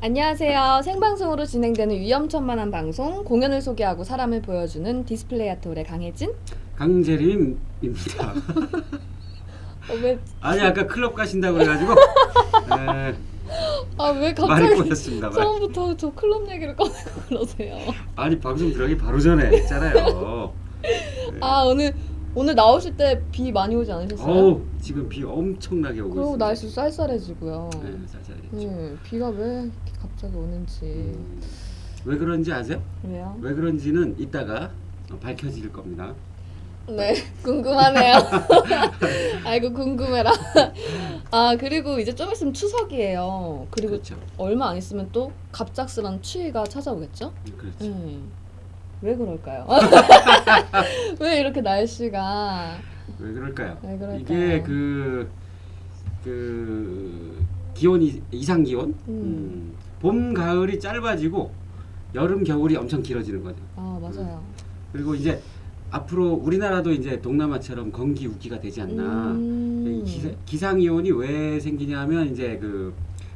안녕하세요. 생방송으로 진행되는 위험천만한 방송, 공연을 소개하고 사람을 보여주는 디스플레이 아트홀의 강혜진, 강재림입니다. 왜? 아니 아까 클럽 가신다고 그래가지고 왜 말이 갑자기 꼬였습니다. 처음부터 저 클럽 얘기를 꺼내고 그러세요? 아니 방송 들어가기 바로 전에 했잖아요. 오늘 나오실 때 비 많이 오지 않으셨어요? 지금 비 엄청나게 오고 그리고 있습니다. 날씨 쌀쌀해지고요. 네, 쌀쌀해졌죠. 비가 왜 이렇게 갑자기 오는지. 왜 그런지 아세요? 왜요? 왜 그런지는 이따가 밝혀질 겁니다. 네, 궁금하네요. 아이고 궁금해라. 그리고 이제 좀 있으면 추석이에요. 그리고 그렇죠. 얼마 안 있으면 또 갑작스런 추위가 찾아오겠죠? 그렇죠. 왜 그럴까요? 왜 이렇게 날씨가 왜 그럴까요? 왜 그럴까요? 이게 기온이 이상 기온, 봄 가을이 짧아지고 여름 겨울이 엄청 길어지는 거죠. 맞아요. 그리고 이제 앞으로 우리나라도 이제 동남아처럼 건기 우기가 되지 않나. 이 기상이온이 왜 생기냐면 이제 그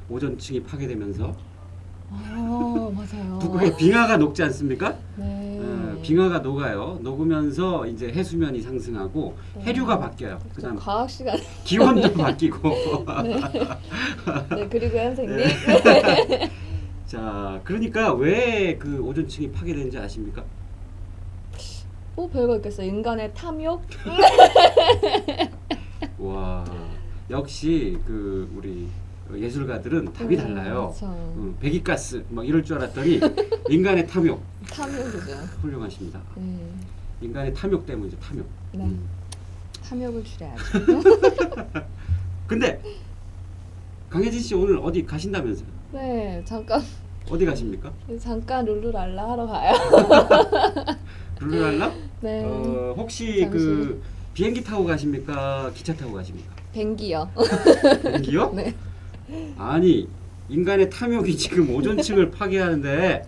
오존층이 파괴되면서 맞아요. 북극의 빙하가 녹지 않습니까? 네. 빙하가 녹아요. 녹으면서 이제 해수면이 상승하고 해류가 바뀌어요. 그다음 과학 시간. 기온도 바뀌고. 네, 그리고 선생님. 자, 그러니까 왜 그 오존층이 파괴되는지 아십니까? 별거 있겠어요. 인간의 탐욕? 와, 역시 그 우리 예술가들은 답이 달라요. 배기가스 막 이럴 줄 알았더니 인간의 탐욕. 탐욕이죠. 훌륭하십니다. 인간의 탐욕 때문이죠. 탐욕. 네. 탐욕을 줄여야죠. 근데 강혜진 씨 오늘 어디 가신다면서요? 네, 잠깐. 어디 가십니까? 잠깐 룰루랄라 하러 가요. 룰루랄라? 네. 혹시 잠시. 그 비행기 타고 가십니까? 기차 타고 가십니까? 뱅기요. 비행기요? 네. 아니 인간의 탐욕이 지금 오존층을 파괴하는데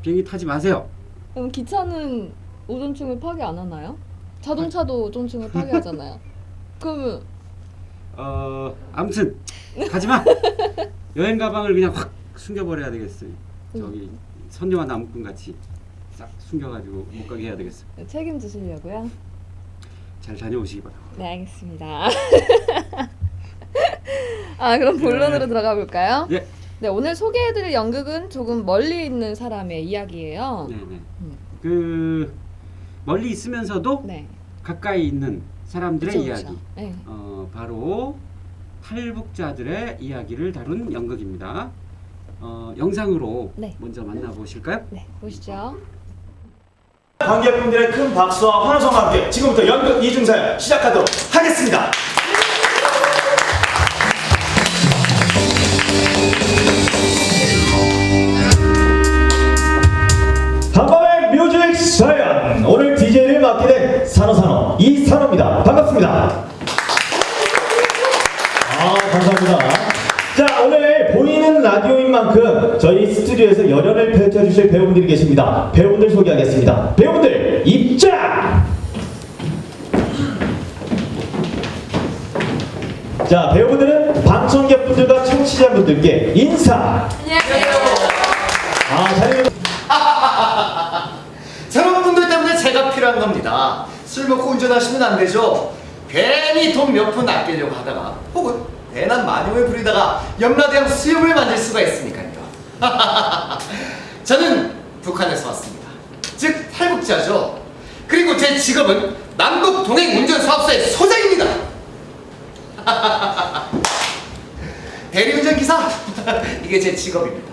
비행기 타지 마세요. 그럼 기차는 오존층을 파괴 안 하나요? 자동차도 오존층을 파괴하잖아요. 그러면 아무튼 가지마. 여행 가방을 그냥 확 숨겨버려야 되겠어요. 저기 선녀와 나무꾼 같이 싹 숨겨가지고 못 가게 해야 되겠어요. 책임지시려고요? 잘 다녀오시기 바랍니다. 네, 알겠습니다. 그럼 본론으로 들어가 볼까요? 예. 네, 오늘 소개해드릴 연극은 조금 멀리 있는 사람의 이야기예요. 네네. 그 멀리 있으면서도 네. 가까이 있는 사람들의 그쵸, 이야기. 그쵸. 네. 바로 탈북자들의 이야기를 다룬 연극입니다. 영상으로 네. 먼저 만나보실까요? 네, 보시죠. 관객분들의 큰 박수와 환호성과 함께 지금부터 연극 이중사연 시작하도록 하겠습니다. 한밤의 뮤직 사연, 오늘 DJ를 맡게 된 산호산호 이산호입니다. 반갑습니다. 감사합니다. 자, 오늘 보이는 라디오인 만큼 저희 스튜디오에서 열연을 펼쳐주실 배우분들이 계십니다. 배우분들 소개하겠습니다. 배우분들 입장! 자, 배우분들은 방청객분들과 청취자분들께 인사! 안녕하세요. 저런 분들 때문에 제가 필요한 겁니다. 술 먹고 운전하시면 안 되죠. 괜히 돈 몇 푼 아끼려고 하다가 혹은 괜한 마님을 부리다가 염라대왕 수염을 만질 수가 있으니까요. 저는 북한에서 왔습니다. 즉 탈북자죠. 그리고 제 직업은 남북 동행 운전 사업소의 소장입니다. 대리운전 기사 이게 제 직업입니다.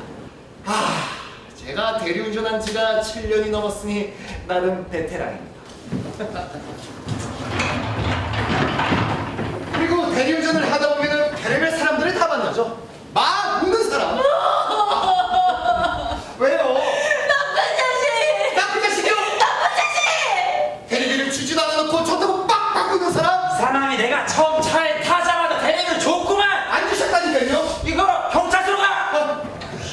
제가 대리운전한 지가 7년이 넘었으니 나름 베테랑입니다. 그리고 대리운전을 하다 보면은 별의별 사람들을 다 만나죠. 막 웃는 사람. 왜요? 나쁜 자식! 나쁜 자식이요? 나쁜 자식! 대리비를 주지도 않아놓고 좋다고 빡빡 웃는 사람. 사람이 내가 처음 차에 타자마자 대리를 줬구만. 안 주셨다니까요. 이거 경찰서로 가.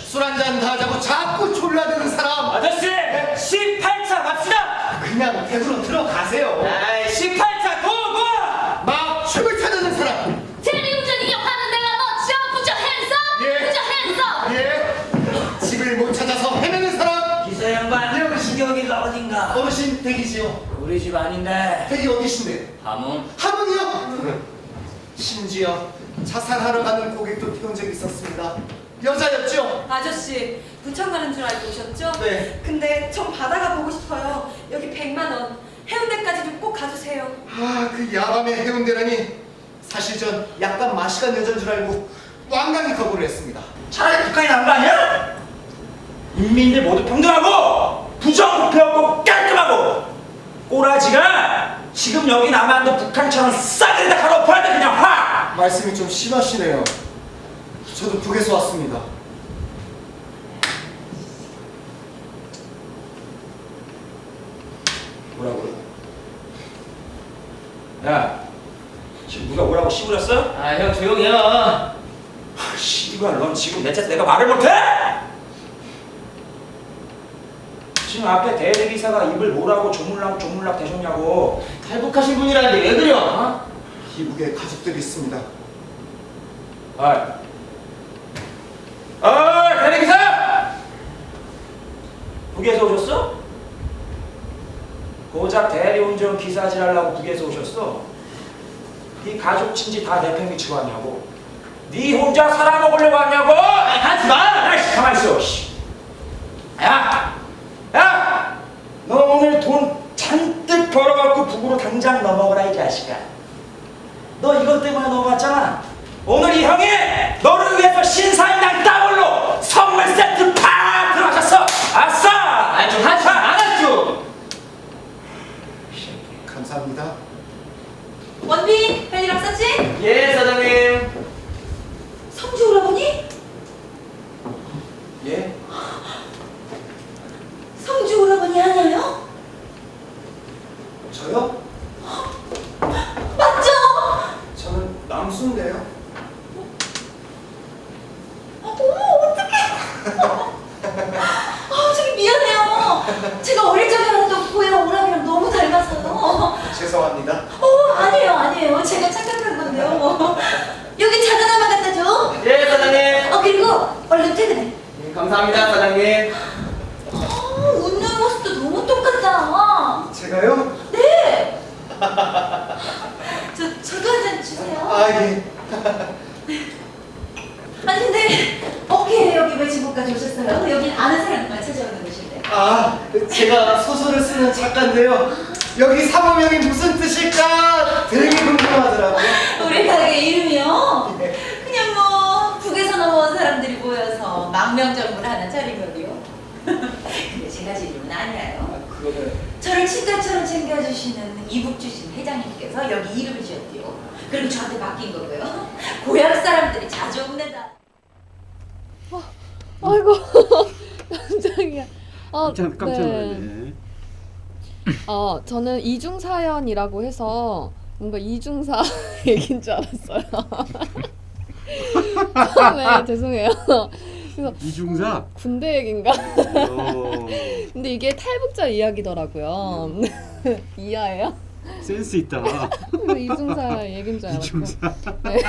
술 한잔 다 하자고 자꾸 졸라대는 사람. 아저씨 18차 갑시다. 그냥 대구로 들어가세요. 아이 18차 고고. 막 춤을 찾는 사람. 대리운전 이용하는 내가 멋져! Put your hands up! 예. Put your hands up! 주경이가 어딘가? 어르신 댁이지요. 우리 집 아닌데. 댁이 어디신데? 함흥. 함흥이요? 심지어 자살하러 가는 고객도 본 적이 있었습니다. 여자였죠? 아저씨 부천 가는 줄 알고 오셨죠? 네. 근데 전 바다가 보고 싶어요. 여기 100만 원. 해운대까지 좀 꼭 가주세요. 아, 그 야밤의 해운대라니. 사실 전 약간 마시간 여자인 줄 알고 완강히 거부를 했습니다. 차라리 북한이 나은 거 아니야? 인민들 모두 평등하고 부정부패 없고 깔끔하고 꼬라지가 지금 여기 남한도 북한처럼 싸그리 다 갈아엎어야 돼 그냥 확! 말씀이 좀 심하시네요. 저도 북에서 왔습니다. 뭐라고요? 야 지금 누가 뭐라고 씨부렸어? 아, 형 조용히 해. 씨발 넌 지금 내 차에서 내가 말을 못해? 지금 앞에 대대기사가 입을 뭐라고 조물락 대셨냐고. 탈북하신 분이라는데 왜 그려? 어? 이북에 가족들이 있습니다. 어이 대대기사! 북에서 오셨어? 고작 대리운전 기사질 하려고 북에서 오셨어? 네 가족 친지 다 내팽개치고 왔냐고? 네 혼자 살아먹으려고 왔냐고? 아, 가지 마! 아이씨 가만히 있어. 씨. 야! 야! 너 오늘 돈 잔뜩 벌어갖고 북으로 당장 넘어가라 이 자식아. 너 이것 때문에 넘어왔잖아. 오늘 이 형이 너를 위해서 신사임당 더블로 선물 세트 팍 들어가셨어. 아싸! 아, 좀 하지 마라 좀. 감사합니다. 원빈 별일 없었지? 예, 사장님. 성주 오라버니? 예? 성주 오라버니 아니에요? 저요? 맞죠? 저는 남수인데요. 어머 어떡해. 저기 미안해요. 제가 어릴 적에 알았던 고향 오라비랑 너무 닮아서요. 죄송합니다. 아니에요. 제가 착각한 건데요. 여기 차하나만 갖다 줘. 예, 사장님. 그리고 얼른 퇴근해. 예, 감사합니다, 사장님. 웃는 모습도 너무 똑같다. 제가요? 네. 저도 한 잔 주세요. 아, 예. 아니 근데 어떻게 여기 왜 지금까지 오셨어요? 여긴 아는 사람만 찾아오는 곳인데. 아, 제가 소설을 쓰는 작가인데요. 여기 사무명이 무슨 뜻일까 되게 궁금하더라고요. 우리 가게 이름이요? 네. 그냥 뭐 북에서 넘어온 사람들이 모여서 망명정부를 하나 차린 거고요. 근데 제가 지은 이름은 아니에요. 그거는 저를 친가처럼 챙겨주시는 이북주신 회장님께서 여기 이름을 지었대요. 그리고 저한테 맡긴 거고요. 고향 사람들이 자주 옵니다. 아이고 깜짝이야. 깜짝 놀랐네. 저는 이중사연이라고 해서 뭔가 이중사 얘기인 줄 알았어요. 처음에 죄송해요. 그래서 이중사. 군대 얘긴가? 어, 근데 이게 탈북자 이야기더라고요. 이하예요? 센스 있다. 이중사 얘긴 줄 알았고. 이중사. 네.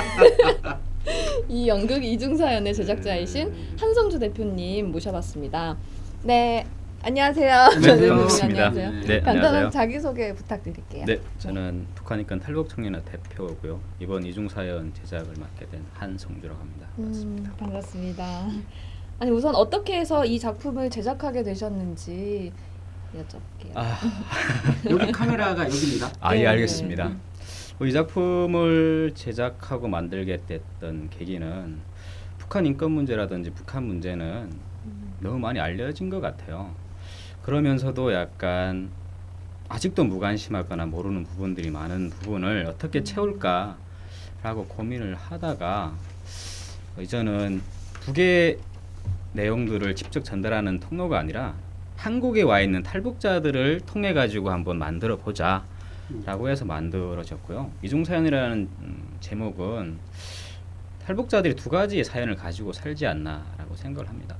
이 연극 이중사연의 제작자이신 한성주 대표님 모셔봤습니다. 네, 안녕하세요. 네, 대표님 반갑습니다. 안녕하세요. 네, 간단한 안녕하세요. 자기소개 부탁드릴게요. 네, 저는 북한 인권 탈북 청년회 대표고요. 이번 이중사연 제작을 맡게 된 한성주라고 합니다. 반갑습니다. 반갑습니다. 아니 우선 어떻게 해서 이 작품을 제작하게 되셨는지 여쭤볼게요. 여기 카메라가 여기입니다. 예, 네. 알겠습니다. 이 작품을 제작하고 만들게 됐던 계기는 북한 인권 문제라든지 북한 문제는 너무 많이 알려진 것 같아요. 그러면서도 약간 아직도 무관심하거나 모르는 부분들이 많은 부분을 어떻게 채울까라고 고민을 하다가 이제는 북의 내용들을 직접 전달하는 통로가 아니라 한국에 와 있는 탈북자들을 통해 가지고 한번 만들어 보자 라고 해서 만들어졌고요. 이중사연이라는 제목은 탈북자들이 두 가지의 사연을 가지고 살지 않나 라고 생각을 합니다.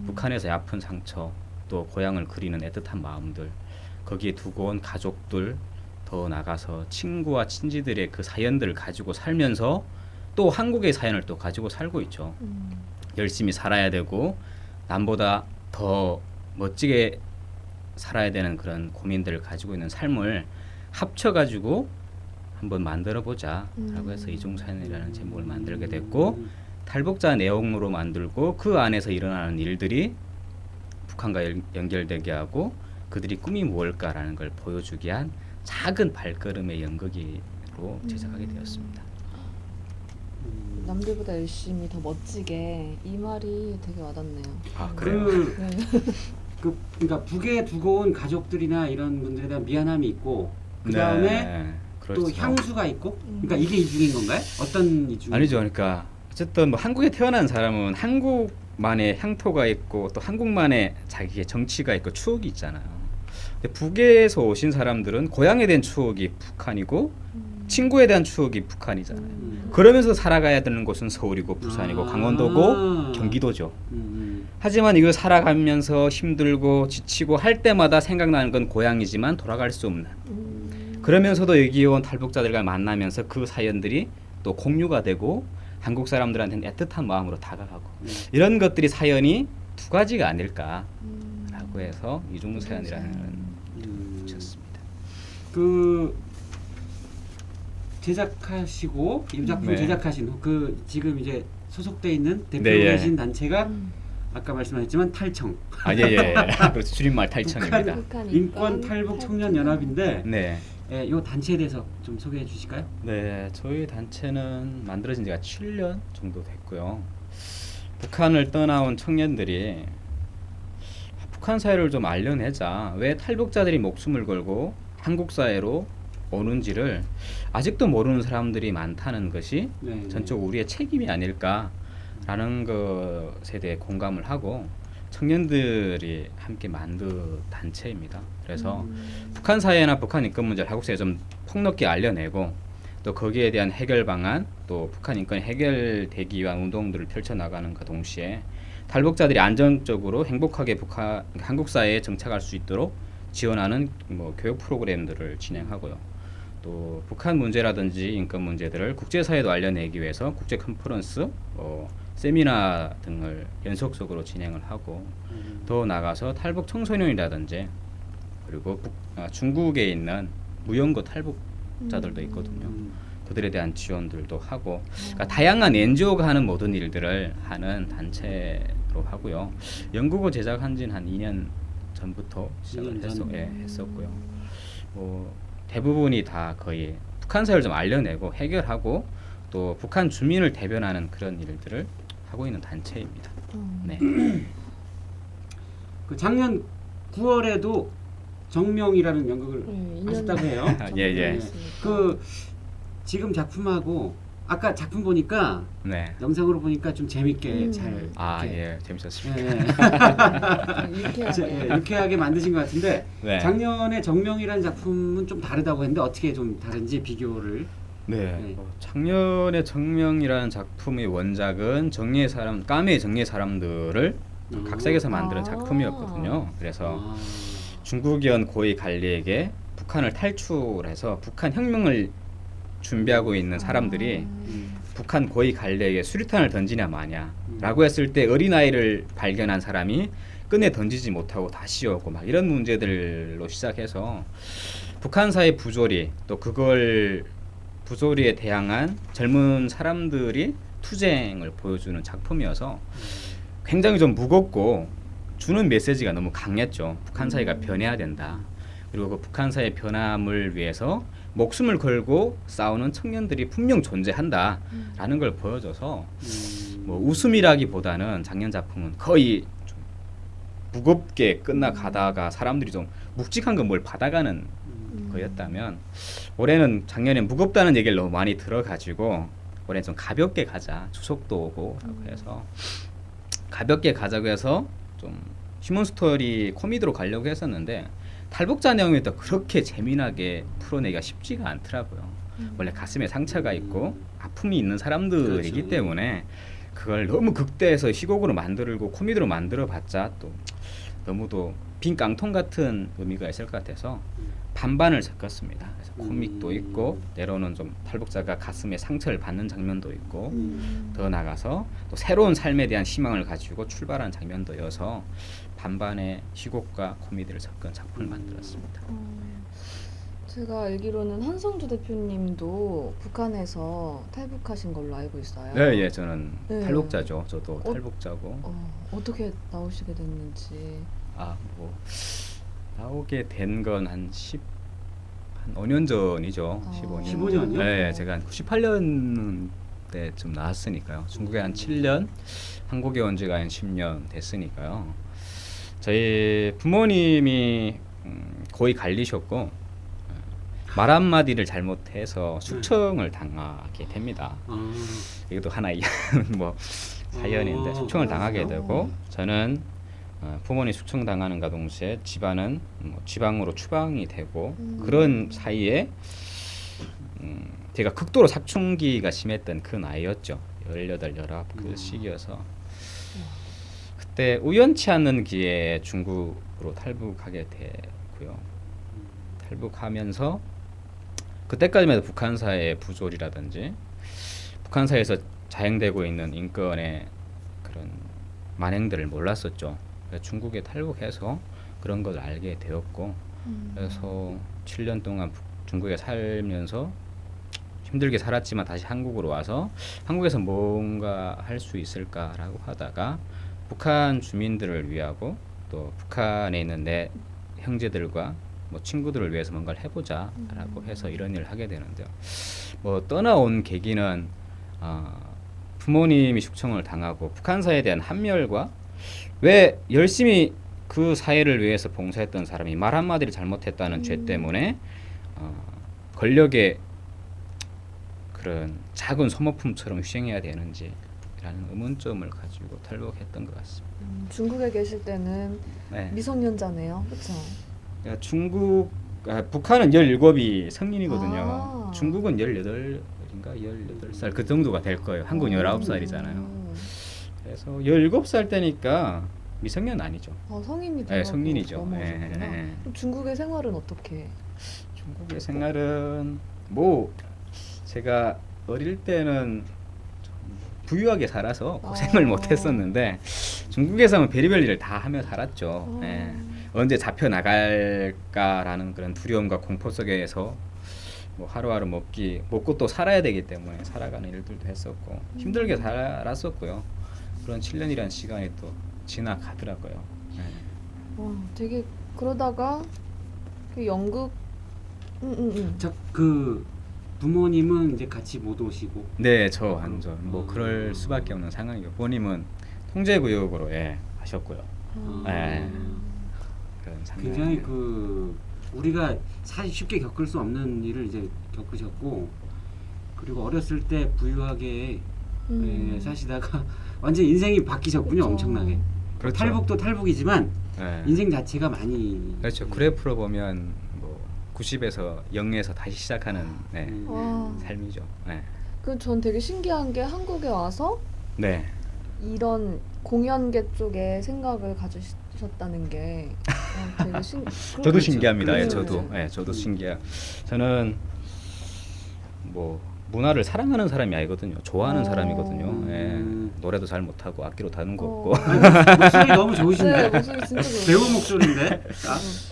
북한에서의 아픈 상처, 또 고향을 그리는 애틋한 마음들, 거기에 두고 온 가족들, 더 나가서 친구와 친지들의 그 사연들을 가지고 살면서 또 한국의 사연을 또 가지고 살고 있죠. 열심히 살아야 되고 남보다 더 멋지게 살아야 되는 그런 고민들을 가지고 있는 삶을 합쳐가지고 한번 만들어 보자라고 해서 이중사연이라는 제목을 만들게 됐고 탈북자 내용으로 만들고 그 안에서 일어나는 일들이 북한과 연결되게 하고 그들이 꿈이 무엇일까라는 걸 보여주기 위한 작은 발걸음의 연극으로 제작하게 되었습니다. 남들보다 열심히 더 멋지게 이 말이 되게 와닿네요. 아 그래요? 네. 그러니까 북에 두고 온 가족들이나 이런 분들에 대한 미안함이 있고 그 다음에 네, 또 그렇죠. 향수가 있고 그러니까 이게 이중인 건가요? 어떤 이중? 아니죠. 그러니까 어쨌든 뭐 한국에 태어난 사람은 한국만의 향토가 있고 또 한국만의 자기의 정치가 있고 추억이 있잖아요. 근데 북에서 오신 사람들은 고향에 대한 추억이 북한이고 친구에 대한 추억이 북한이잖아요. 그러면서 살아가야 되는 곳은 서울이고 부산이고 강원도고 경기도죠. 하지만 이걸 살아가면서 힘들고 지치고 할 때마다 생각나는 건 고향이지만 돌아갈 수 없는. 그러면서도 여기 온 탈북자들과 만나면서 그 사연들이 또 공유가 되고 한국 사람들한테는 애틋한 마음으로 다가가고 이런 것들이 사연이 두 가지가 아닐까라고 해서 이중사연이라는 붙였습니다. 그 제작하시고 이 작품 네. 제작하신 그 지금 이제 소속돼 있는 네, 대표이신 예. 단체가 아까 말씀하셨지만 탈청 예예. 그렇죠. 줄임말 탈청입니다. 북한 인권 탈북 청년 연합인데 네. 예, 이 단체에 대해서 좀 소개해 주실까요? 네, 저희 단체는 만들어진 지가 7년 정도 됐고요. 북한을 떠나온 청년들이 북한 사회를 좀 알려내자. 왜 탈북자들이 목숨을 걸고 한국 사회로 오는지를 아직도 모르는 사람들이 많다는 것이 네. 전적 우리의 책임이 아닐까라는 것에 대해 공감을 하고 청년들이 함께 만든 단체입니다. 그래서 북한 사회나 북한 인권 문제를 한국 사회에 좀 폭넓게 알려내고 또 거기에 대한 해결 방안 또 북한 인권이 해결되기 위한 운동들을 펼쳐나가는가 동시에 탈북자들이 안정적으로 행복하게 한국 사회에 정착할 수 있도록 지원하는 뭐 교육 프로그램들을 진행하고요. 또 북한 문제라든지 인권 문제들을 국제사회도 알려내기 위해서 국제 컨퍼런스, 세미나 등을 연속적으로 진행을 하고 더 나가서 탈북 청소년이라든지 그리고 중국에 있는 무연고 탈북자들도 있거든요. 그들에 대한 지원들도 하고 그러니까 다양한 NGO가 하는 모든 일들을 하는 단체로 하고요. 연구고 제작한 지는 한 2년 전부터 시작을 2년 전. 했었고요. 대부분이 다 거의 북한 사회를 좀 알려내고 해결하고 또 북한 주민을 대변하는 그런 일들을 하고 있는 단체입니다. 네. 그 작년 9월에도 정명이라는 연극을 네, 하셨다고 해요. 예. 그 지금 작품하고 아까 작품 보니까 네. 영상으로 보니까 좀 재밌게 잘 예, 재밌었습니다. 유쾌하게 만드신 것 같은데 네. 작년에 정명이라는 작품은 좀 다르다고 했는데 어떻게 좀 다른지 비교를 네. 작년에 정명이라는 작품의 원작은 까메의 정예 사람들을 각색해서 만드는 작품이었거든요. 그래서 중국연 고위 관리에게 북한을 탈출해서 북한 혁명을 준비하고 있는 사람들이 북한 고위 관리에게 수류탄을 던지냐 마냐라고 했을 때 어린아이를 발견한 사람이 끈에 던지지 못하고 다시 오고 막 이런 문제들로 시작해서 북한 사회 부조리 또 그걸 부조리에 대항한 젊은 사람들이 투쟁을 보여주는 작품이어서 굉장히 좀 무겁고 주는 메시지가 너무 강했죠. 북한 사회가 변해야 된다. 그리고 그 북한 사회 변함을 위해서 목숨을 걸고 싸우는 청년들이 분명 존재한다라는 걸 보여줘서 뭐 웃음이라기보다는 작년 작품은 거의 좀 무겁게 끝나가다가 사람들이 좀 묵직한 건 뭘 받아가는 거였다면 올해는 작년에 무겁다는 얘기를 너무 많이 들어가지고 올해는 좀 가볍게 가자. 추석도 오고 라고 해서 가볍게 가자고 해서 좀 휴먼 스토리 코미디로 가려고 했었는데 탈북자 내용이 또 그렇게 재미나게 풀어내기가 쉽지가 않더라고요. 원래 가슴에 상처가 있고 아픔이 있는 사람들이기 그렇죠. 때문에 그걸 너무 극대해서 희곡으로 만들고 코미디로 만들어봤자 또 너무도 빈 깡통 같은 의미가 있을 것 같아서 반반을 섞었습니다. 그래서 코믹도 있고 때로는 좀 탈북자가 가슴에 상처를 받는 장면도 있고 더 나가서 또 새로운 삶에 대한 희망을 가지고 출발한 장면도여서 반반의 희곡과 코미디를 섞은 작품을 만들었습니다. 제가 알기로는 한성주 대표님도 북한에서 탈북하신 걸로 알고 있어요. 네, 예, 저는 네. 탈북자죠. 저도 탈북자고. 어떻게 나오시게 됐는지. 뭐 나오게 된 건 한 5년 전이죠. 15년. 15년 이요? 네, 제가 한 98년 때쯤 나왔으니까요. 중국에 한 7년, 한국에 온 지가 한 10년 됐으니까요. 저희 부모님이 거의 갈리셨고 말 한마디를 잘못해서 숙청을 당하게 됩니다. 이것도 하나의 뭐 사연인데 숙청을 당하게 되고 저는 부모님 숙청 당하는가 동시에 집안은 지방으로 추방이 되고 그런 사이에 제가 극도로 사춘기가 심했던 그 나이였죠. 18, 19 그 시기여서 그때 우연치 않은 기회에 중국으로 탈북하게 되고요. 탈북하면서 그때까지만 해도 북한 사회의 부조리라든지 북한 사회에서 자행되고 있는 인권의 그런 만행들을 몰랐었죠. 중국에 탈북해서 그런 걸 알게 되었고 그래서 7년 동안 중국에 살면서 힘들게 살았지만 다시 한국으로 와서 한국에서 뭔가 할 수 있을까라고 하다가 북한 주민들을 위하고 또 북한에 있는 내 형제들과 뭐 친구들을 위해서 뭔가를 해보자라고 해서 이런 일을 하게 되는데요. 뭐 떠나온 계기는 부모님이 숙청을 당하고 북한 사회에 대한 한멸과 왜 열심히 그 사회를 위해서 봉사했던 사람이 말 한마디를 잘못했다는 죄 때문에 권력의 그런 작은 소모품처럼 희생해야 되는지라는 의문점을 가지고 탈북했던 것 같습니다. 중국에 계실 때는 네. 미성년자네요, 그렇죠? 북한은 17이 성인이거든요. 아. 중국은 18인가 18살 그 정도가 될 거예요. 한국은 19살이잖아요. 그래서 17살 때니까 미성년 아니죠. 성인이 네, 성인이죠. 그럼 중국의 생활은 어떻게? 중국의 생활은 뭐 제가 어릴 때는 좀 부유하게 살아서 고생을 못 했었는데 중국에서는 별의별 일을 다 하며 살았죠. 예. 언제 잡혀 나갈까라는 그런 두려움과 공포 속에서 뭐 하루하루 먹고 또 살아야 되기 때문에 살아가는 일들도 했었고 힘들게 살았었고요. 그런 7년이라는 시간이 또 지나가더라고요. 네. 와, 되게 그러다가 그 연극 그 부모님은 이제 같이 못 오시고. 네, 저 완전 뭐 그럴 수밖에 없는 상황이고 부모님은 통제구역으로 하셨고요. 네. 그런 상황이 굉장히 우리가 사실 쉽게 겪을 수 없는 일을 이제 겪으셨고 그리고 어렸을 때 부유하게 사시다가 완전 인생이 바뀌셨군요. 그렇죠. 엄청나게. 그렇죠. 탈북도 탈북이지만 네. 인생 자체가 많이 그렇죠. 그래프로 보면 뭐 90에서 0에서 다시 시작하는 삶이죠. 네. 전 되게 신기한 게 한국에 와서 네. 이런 공연계 쪽에 생각을 가지셨다는 게 되게 저도 신기합니다. 예, 그렇죠. 저도 신기해요. 저는 뭐 문화를 사랑하는 사람이 아니거든요. 좋아하는 사람이거든요. 예. 노래도 잘 못하고 악기로 다는 거 없고. 목소리 너무 좋으신데. 네, 목소리 진짜 좋으세요. 배우 목소리인데.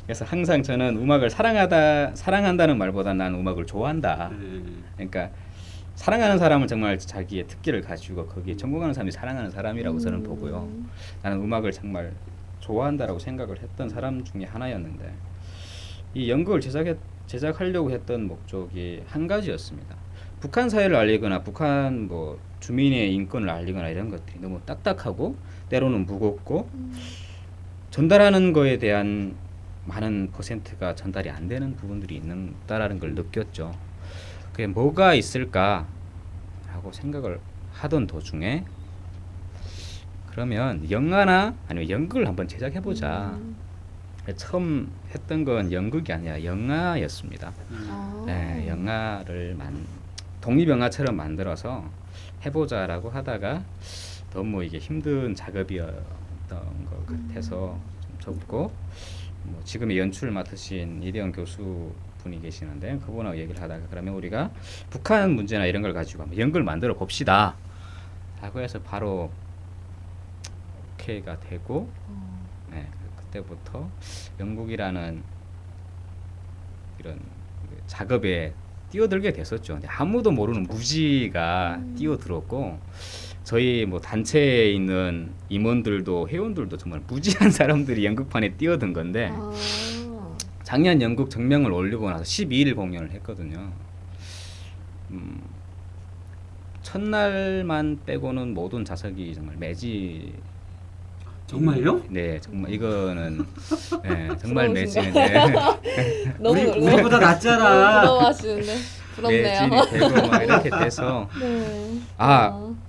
그래서 항상 저는 음악을 사랑한다는 말보다 나는 음악을 좋아한다. 그러니까 사랑하는 사람은 정말 자기의 특기를 가지고 거기에 전공하는 사람이 사랑하는 사람이라고 저는 보고요. 나는 음악을 정말 좋아한다라고 생각을 했던 사람 중에 하나였는데 이 연극을 제작하려고 했던 목적이 한 가지였습니다. 북한 사회를 알리거나 북한 뭐 주민의 인권을 알리거나 이런 것들이 너무 딱딱하고 때로는 무겁고 전달하는 거에 대한 많은 퍼센트가 전달이 안 되는 부분들이 있다라는 걸 느꼈죠. 그게 뭐가 있을까라고 생각을 하던 도중에 그러면 영화나 아니면 연극을 한번 제작해보자. 처음 했던 건 연극이 아니라 영화였습니다. 네, 영화를 독립영화처럼 만들어서 해보자라고 하다가 너무 이게 힘든 작업이었던 것 같아서 좀 접고 뭐 지금의 연출을 맡으신 이대영 교수분이 계시는데 그분하고 얘기를 하다가 그러면 우리가 북한 문제나 이런 걸 가지고 한번 연극을 만들어 봅시다 라고 해서 바로 오케이가 되고 네, 그때부터 연극이라는 이런 작업에 뛰어들게 됐었죠. 근데 아무도 모르는 무지가 뛰어들었고 저희 뭐 단체에 있는 임원들도 회원들도 정말 무지한 사람들이 연극판에 뛰어든 건데 아. 작년 연극 정명을 올리고 나서 12일 공연을 했거든요. 첫날만 빼고는 모든 좌석이 정말 매지. 정말요? 네, 정말 이거는 네, 정말 부러우신가요? 매지인데 너무 우리보다 낫잖아. 부러워하시는데 부럽네요. 매진이 되고 막 이렇게 돼서 네.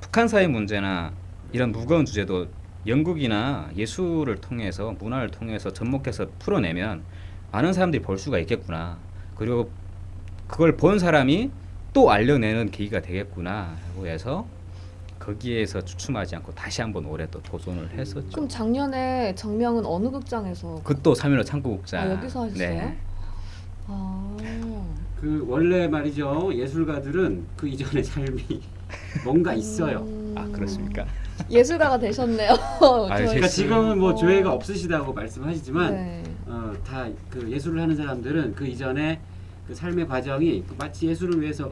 북한 사회 문제나 이런 무거운 주제도 연극이나 예술을 통해서 문화를 통해서 접목해서 풀어내면 많은 사람들이 볼 수가 있겠구나. 그리고 그걸 본 사람이 또 알려내는 계기가 되겠구나 하고 해서 거기에서 주춤하지 않고 다시 한번 올해 또 도전을 했었죠. 그럼 작년에 정명은 어느 극장에서? 그것도 3.15 창구극장. 아, 여기서 하셨어요? 네. 아. 그 원래 말이죠. 예술가들은 그 이전의 삶이 뭔가 있어요. 아 그렇습니까? 예술가가 되셨네요. 그러니까 지금은 뭐 조예가 없으시다고 말씀하시지만 네. 다 그 예술을 하는 사람들은 그 이전에 그 삶의 과정이 마치 예술을 위해서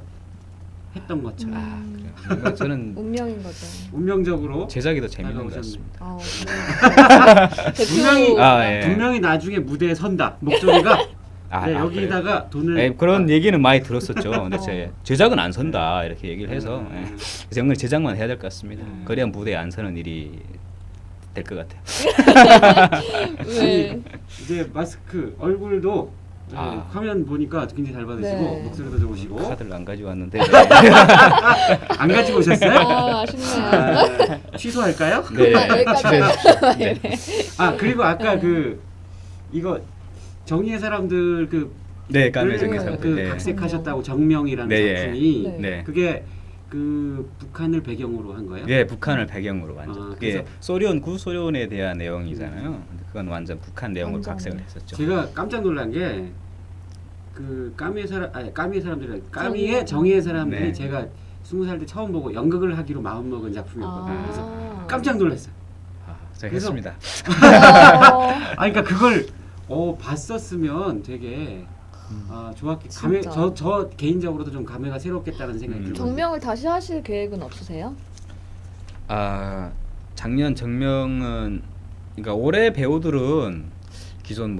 했던 것처럼 그래요. 뭔가 저는 운명인 거죠. 운명적으로 제작이 더 재밌는 것 다가오셨네. 같습니다. 대표. 예. 분명히 나중에 무대에 선다. 목소리가 아, 네, 아, 여기다가 돈을 네, 그런 얘기는 많이 들었었죠. 근데 제작은 안 선다 이렇게 얘기를 해서 음. 예. 그래서 연극 제작만 해야 될 것 같습니다. 그래야 무대에 안 서는 일이 될 것 같아요. 네. 이제 마스크 얼굴도 아. 화면 보니까 굉장히 잘 받으시고 네. 목소리도 좋으시고 카드를 안 가지고 왔는데 안 가지고 오셨어요? 아, 아쉽네요. 취소할까요? 네, 아, 여기까지. 네. 아 그리고 아까 네. 그 이거 정의의 사람들 네, 까메 정의 네. 사람들. 그 네. 각색하셨다고 정명이라는 네, 작품이 네. 네. 그게 그 북한을 배경으로 한 거예요? 예, 북한을 배경으로 완전. 아, 그게 그래서- 소련 구소련에 대한 내용이잖아요. 근데 그건 완전 북한 내용으로 완전. 각색을 했었죠. 제가 깜짝 놀란 게 그 까미의 사람들이 정의. 정의의 사람들이 네. 제가 20살 때 처음 보고 연극을 하기로 마음먹은 작품이었거든요. 그래서 아. 깜짝 놀랐어요. 제가 그래서- 했습니다. 그러니까 그걸 봤었으면 되게 좋았겠. 감회 진짜. 저 개인적으로도 좀 감회가 새롭겠다는 생각이 들거든요. 정명을 다시 하실 계획은 없으세요? 작년 정명은 그러니까 올해 배우들은 기존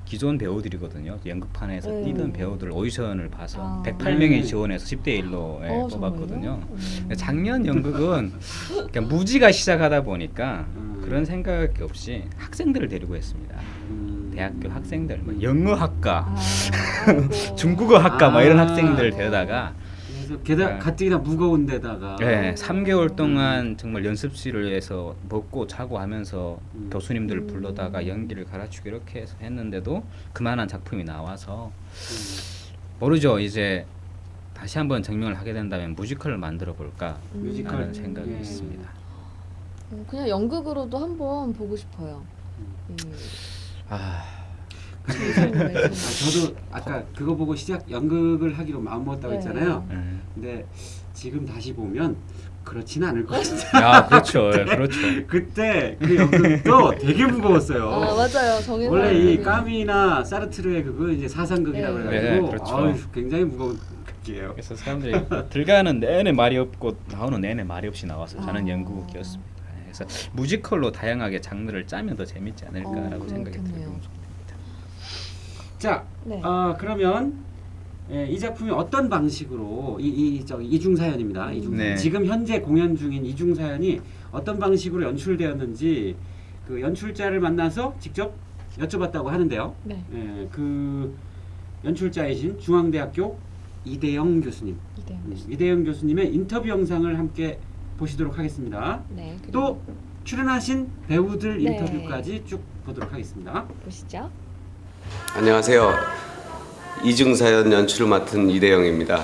기존 배우들이거든요. 연극판에서 네. 뛰던 배우들 오디션을 봐서 아. 108명이 지원해서 10대 1로 뽑았거든요. 근데 작년 연극은 그러니까 무지가 시작하다 보니까 그런 생각이 없이 학생들을 데리고 했습니다. 대학교 학생들, 뭐 영어학과, 중국어학과 막 이런 학생들을 데려다가 그래서 게다가 가뜩이나 무거운 데다가 네, 3개월 동안 정말 연습실을 해서 먹고 자고 하면서 교수님들을 불러다가 연기를 가르치고 이렇게 해서 했는데도 그만한 작품이 나와서 모르죠. 이제 다시 한번 정명을 하게 된다면 뮤지컬을 만들어 볼까 뮤지컬 하는 생각이 예. 있습니다. 그냥 연극으로도 한번 보고 싶어요. 저도 아까 그거 보고 연극을 하기로 마음먹었다고 네. 했잖아요. 네. 근데 지금 다시 보면 그렇지는 않을 것 같아요. 그렇죠. 그렇죠. 그때 그 연극도 되게 무거웠어요. 맞아요. 정의 원래 이 사람들이. 까미나 사르트르의 극은 이제 사상극이라고 네. 해가지고 네, 그렇죠. 굉장히 무거운 극이에요. 그래서 사람들이 들어가는 내내 말이 없고 나오는 내내 말이 없이 나와서 저는 연극이었습니다. 그래서 뮤지컬로 다양하게 장르를 짜면 더 재밌지 않을까라고 생각이 그렇겠네요. 들고 자, 네. 그러면 이 작품이 어떤 방식으로 이중사연입니다. 네. 지금 현재 공연 중인 이중사연이 어떤 방식으로 연출되었는지 그 연출자를 만나서 직접 여쭤봤다고 하는데요. 네. 그 연출자이신 중앙대학교 이대영 교수님, 이대영 교수님. 이대영 교수님의 인터뷰 영상을 함께 보시도록 하겠습니다. 네. 또 출연하신 배우들 네. 인터뷰까지 쭉 보도록 하겠습니다. 보시죠. 안녕하세요. 이중사연 연출을 맡은 이대영입니다.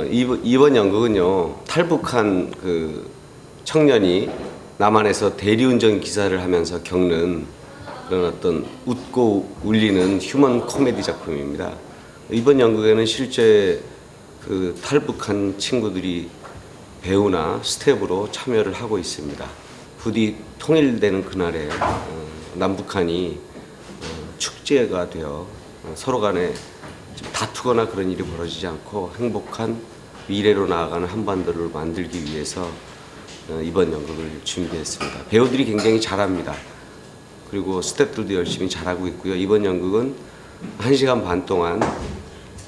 이번 연극은요, 탈북한 그 청년이 남한에서 대리운전 기사를 하면서 겪는 그런 어떤 웃고 울리는 휴먼 코미디 작품입니다. 이번 연극에는 실제 그 탈북한 친구들이 배우나 스텝으로 참여를 하고 있습니다. 부디 통일되는 그날에 남북한이 축제가 되어 서로 간에 다투거나 그런 일이 벌어지지 않고 행복한 미래로 나아가는 한반도를 만들기 위해서 이번 연극을 준비했습니다. 배우들이 굉장히 잘합니다. 그리고 스태프들도 열심히 잘하고 있고요. 이번 연극은 1시간 반 동안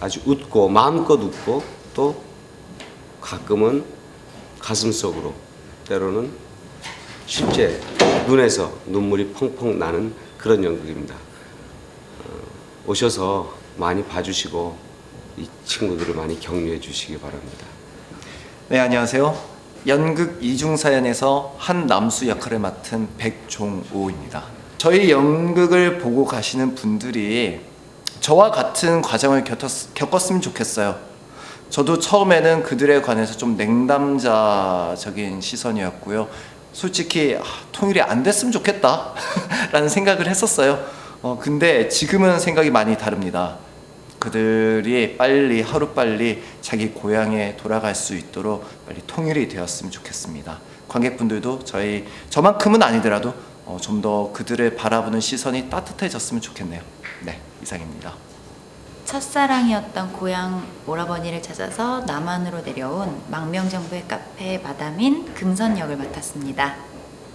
아주 웃고 마음껏 웃고 또 가끔은 가슴속으로 때로는 실제 눈에서 눈물이 펑펑 나는 그런 연극입니다. 오셔서 많이 봐주시고 이 친구들을 많이 격려해 주시기 바랍니다. 네, 안녕하세요. 연극 이중사연에서 한 남수 역할을 맡은 백종우입니다. 저희 연극을 보고 가시는 분들이 저와 같은 과정을 겪었으면 좋겠어요. 저도 처음에는 그들에 관해서 좀 냉담자적인 시선이었고요. 솔직히 통일이 안 됐으면 좋겠다 라는 생각을 했었어요. 근데 지금은 생각이 많이 다릅니다. 그들이 빨리 하루빨리 자기 고향에 돌아갈 수 있도록 빨리 통일이 되었으면 좋겠습니다. 관객분들도 저만큼은 아니더라도 좀 더 그들을 바라보는 시선이 따뜻해졌으면 좋겠네요. 네, 이상입니다. 첫사랑이었던 고향 오라버니를 찾아서 남한으로 내려온 망명정부의 카페 마담인 금선 역을 맡았습니다.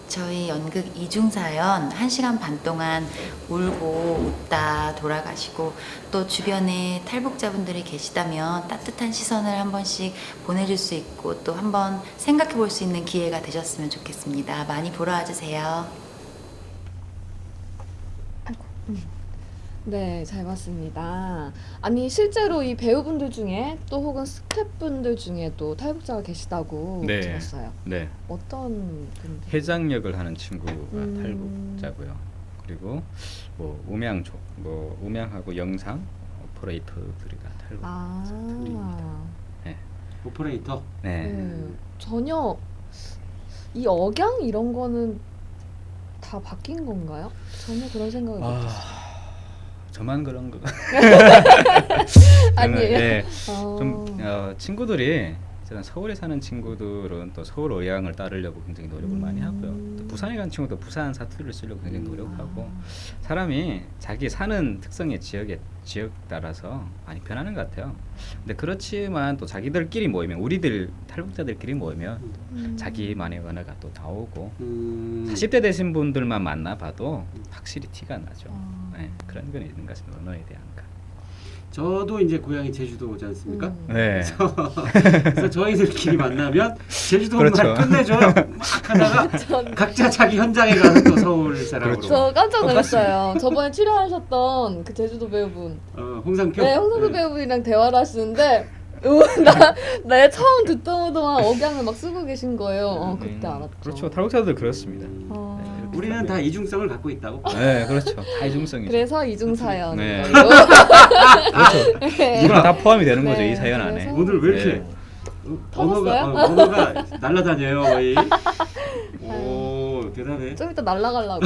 저희 연극 이중사연 1시간 반 동안 울고 웃다 돌아가시고 또 주변에 탈북자분들이 계시다면 따뜻한 시선을 한 번씩 보내줄 수 있고 또 한번 생각해 볼 수 있는 기회가 되셨으면 좋겠습니다. 많이 보러 와주세요. 네, 잘 봤습니다. 아니 실제로 이 배우분들 중에 또 혹은 스태프분들 중에도 탈북자가 계시다고 네. 들었어요. 네. 어떤 분들? 해장 역을 하는 친구가 탈북자고요. 그리고 뭐 음향하고 영상 오퍼레이터들이 다 탈북자들입니다. 네. 오퍼레이터. 네. 전혀 이 억양 이런 거는 다 바뀐 건가요? 전혀 그런 생각을 못했어요. 저만 그런 거. 아니에요. 네. 좀 친구들이 저는 서울에 사는 친구들은 또 서울 의향을 따르려고 굉장히 노력을 많이 하고요. 또 부산에 간 친구도 부산 사투리를 쓰려고 굉장히 노력하고 사람이 자기 사는 특성의 지역 따라서 많이 변하는 것 같아요. 근데 그렇지만 또 자기들끼리 모이면 우리들 탈북자들끼리 모이면 자기만의 언어가 또 나오고 40대 되신 분들만 만나봐도 확실히 티가 나죠. 네, 그런 건 있는 것 같습니다. 언어에 대한 거. 저도 이제 고향이 제주도지 않습니까? 네. 그래서 저희들끼리 만나면 제주도만 그렇죠. 끝내줘요. 막 하다가 각자 자기 현장에 가서 또 서울 사람으로. 저 깜짝 놀랐어요. 저번에 출연하셨던 그 제주도 배우분. 홍상표. 네, 홍상표 배우분이랑 대화를 하시는데 나 처음 듣던 동안 억양을 막 쓰고 계신 거예요. 그때 알았죠. 그렇죠. 탈북자들 그렇습니다. 우리는 다 이중성을 갖고 있다고. 네, 그렇죠. 다 이중성이죠. 그래서 이중사연. 네. 그렇죠. 이거랑 다 포함이 되는 거죠. 이 사연 안에. 그래서- 오늘 왜 이렇게 언어가 날라다녀요 거의. 오 대단해. 좀 이따 날아가려고.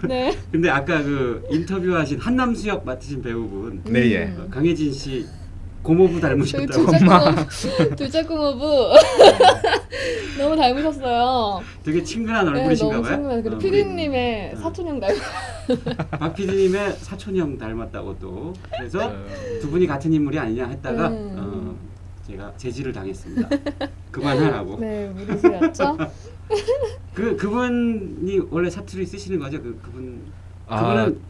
네. 근데 아까 그 인터뷰하신 한남수역 맡으신 배우분 네, 예. 강혜진 씨 고모부 닮으셨다고. 둘째 고모부 너무 닮으셨어요. 되게 친근한 네, 얼굴이신가 너무 봐요. 친근해요. 그리고 피디님의 사촌형 닮. 박 PD님의 사촌형 닮았다고 또. 그래서 두 분이 같은 인물이 아니냐 했다가 제가 제지를 당했습니다. 그만하라고. 네, 무리수였죠. 그분이 원래 사투리 쓰시는 거죠? 그분은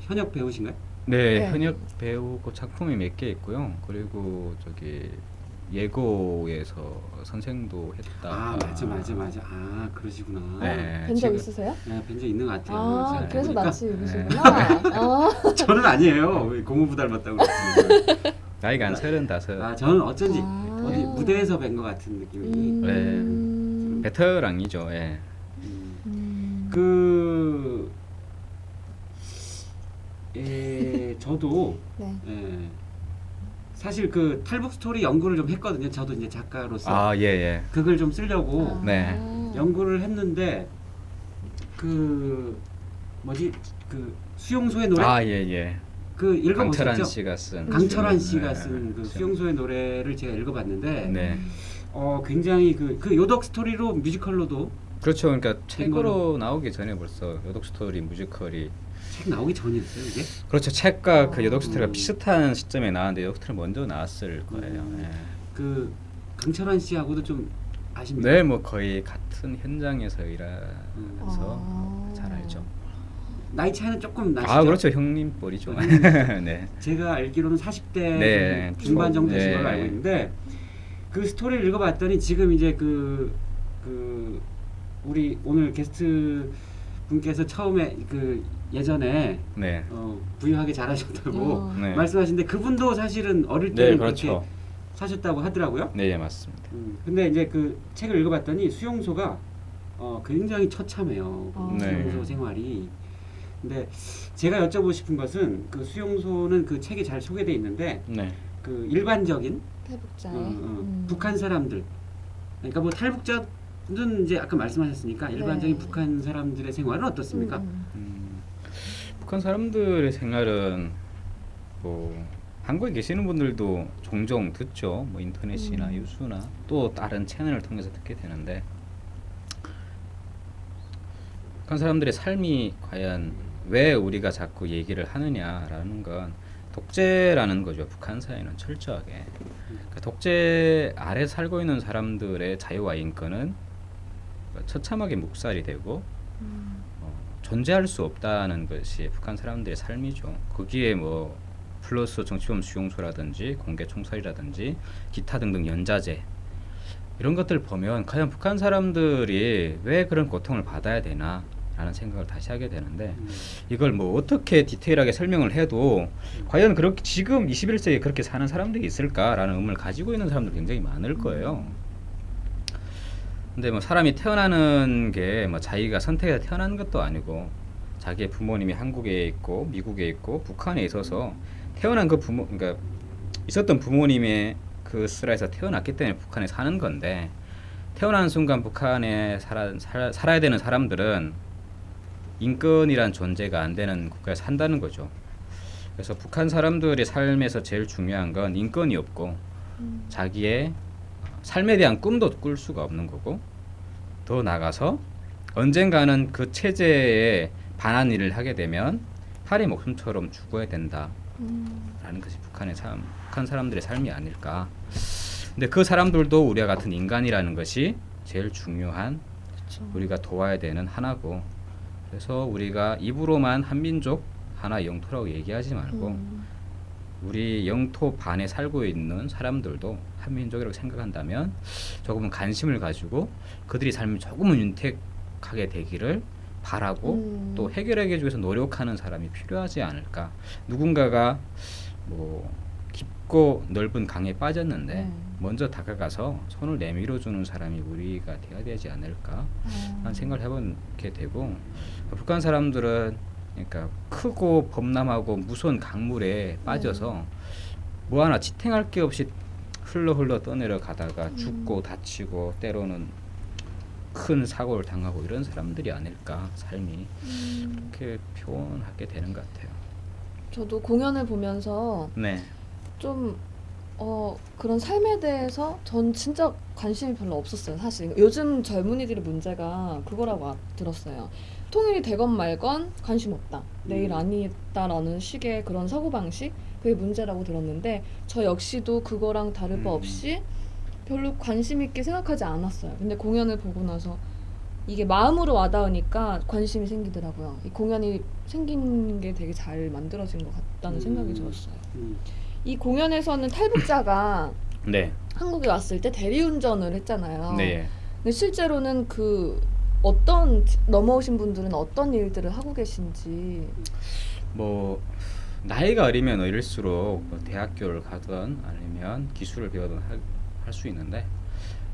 현역 배우신가요? 네, 네. 현역 배우고 작품이 몇 개 있고요. 그리고 저기 예고에서 선생도 했다. 맞아. 아 그러시구나. 네, 뵌 적 지금- 있으세요? 네, 뵌적 있는 것 같아요. 잘 그래서 보니까. 낯이 익으시구나. 저는 아니에요. 왜 고모부 닮았다고 그랬습니다. 나이가 한 35. 저는 어쩐지 아. 어디 무대에서 뵌 것 같은 느낌이. 베테랑이죠. 예. 저도 네. 사실 그 탈북 스토리 연구를 좀 했거든요. 저도 이제 작가로서 예. 그걸 좀 쓰려고 네. 연구를 했는데 그 뭐지 그 수용소의 노래 아, 예, 예. 그 읽어보셨죠? 강철한 씨가 쓴 강철한 씨가 쓴 그 그렇죠. 수용소의 노래를 제가 읽어봤는데 네. 굉장히 그 요덕 스토리로 뮤지컬로도 그렇죠. 그러니까 책으로 거는- 나오기 전에 벌써 요독 스토리 뮤지컬이 책 나오기 전이었어요 이게. 그렇죠. 책과 그 요독 스토리가 비슷한 시점에 나왔는데 요독 스토리 먼저 나왔을 거예요. 예. 그 강철한 씨하고도 좀 아십니까? 네, 뭐 거의 같은 현장에서 일하면서 아. 잘 알죠. 나이 차이는 조금 나시죠? 아, 그렇죠. 형님 뻘이죠. 네. 제가 알기로는 40대 네. 중반 정도 되신 네. 걸로 알고 있는데 그 스토리를 읽어봤더니 지금 이제 그 우리 오늘 게스트 분께서 처음에 그 예전에 네. 부유하게 잘하셨다고 네. 말씀하신데 그분도 사실은 어릴 네, 때는 그렇죠. 그렇게 사셨다고 하더라고요. 네, 예, 맞습니다. 근데 이제 그 책을 읽어봤더니 수용소가 굉장히 처참해요. 그 네. 수용소 생활이. 근데 제가 여쭤보고 싶은 것은 그 수용소는 그 책에 잘 소개돼 있는데 네. 그 일반적인 탈북자의 북한 사람들, 그러니까 뭐 탈북자는 이제 아까 말씀하셨으니까 일반적인 네. 북한 사람들의 생활은 어떻습니까? 북한 사람들의 생활은 뭐 한국에 계시는 분들도 종종 듣죠. 뭐 인터넷이나 뉴스나 또 다른 채널을 통해서 듣게 되는데 북한 사람들의 삶이 과연 왜 우리가 자꾸 얘기를 하느냐라는 건 독재라는 거죠. 북한 사회는 철저하게 그러니까 독재 아래 살고 있는 사람들의 자유와 인권은 처참하게 묵살이 되고 존재할 수 없다는 것이 북한 사람들의 삶이죠. 거기에 뭐 플러스 정치범 수용소라든지 공개 총살이라든지 기타 등등 연자제 이런 것들 보면 과연 북한 사람들이 왜 그런 고통을 받아야 되나 라는 생각을 다시 하게 되는데 이걸 뭐 어떻게 디테일하게 설명을 해도 과연 그렇게 지금 21세기에 그렇게 사는 사람들이 있을까라는 의문을 가지고 있는 사람들 굉장히 많을 거예요. 근데 뭐 사람이 태어나는 게 뭐 자기가 선택해서 태어난 것도 아니고 자기의 부모님이 한국에 있고 미국에 있고 북한에 있어서 태어난 그 부모 그러니까 있었던 부모님의 그 슬라에서 태어났기 때문에 북한에 사는 건데 태어나는 순간 북한에 살아야 되는 사람들은 인권이란 존재가 안 되는 국가에 산다는 거죠. 그래서 북한 사람들의 삶에서 제일 중요한 건 인권이 없고 자기의 삶에 대한 꿈도 꿀 수가 없는 거고 더 나아가서 언젠가는 그 체제에 반한 일을 하게 되면 파리 목숨처럼 죽어야 된다라는 것이 북한 사람들의 삶이 아닐까. 근데 그 사람들도 우리와 같은 인간이라는 것이 제일 중요한 우리가 도와야 되는 하나고 그래서 우리가 입으로만 한민족 하나 영토라고 얘기하지 말고 우리 영토 반에 살고 있는 사람들도 한민족이라고 생각한다면 조금은 관심을 가지고 그들이 삶이 조금은 윤택하게 되기를 바라고 또 해결하기 위해서 노력하는 사람이 필요하지 않을까. 누군가가 뭐 깊고 넓은 강에 빠졌는데 먼저 다가가서 손을 내밀어주는 사람이 우리가 되어야 되지 않을까 하는 생각을 해보게 되고 북한 사람들은 그러니까 크고 범람하고 무서운 강물에 빠져서 뭐 하나 지탱할 게 없이 흘러 떠내려 가다가 죽고 다치고 때로는 큰 사고를 당하고 이런 사람들이 아닐까 삶이 그렇게 표현하게 되는 것 같아요. 저도 공연을 보면서 네. 좀 그런 삶에 대해서 전 진짜 관심이 별로 없었어요. 사실 요즘 젊은이들의 문제가 그거라고 들었어요. 통일이 되건 말건 관심 없다. 내일 아니다라는 식의 그런 사고방식 그게 문제라고 들었는데 저 역시도 그거랑 다를 바 없이 별로 관심 있게 생각하지 않았어요. 근데 공연을 보고 나서 이게 마음으로 와닿으니까 관심이 생기더라고요. 이 공연이 생긴 게 되게 잘 만들어진 것 같다는 생각이 들었어요. 이 공연에서는 탈북자가 네. 한국에 왔을 때 대리운전을 했잖아요. 네. 근데 실제로는 넘어오신 분들은 어떤 일들을 하고 계신지. 뭐 나이가 어리면 어릴수록 뭐 대학교를 가든 아니면 기술을 배우든 할 수 있는데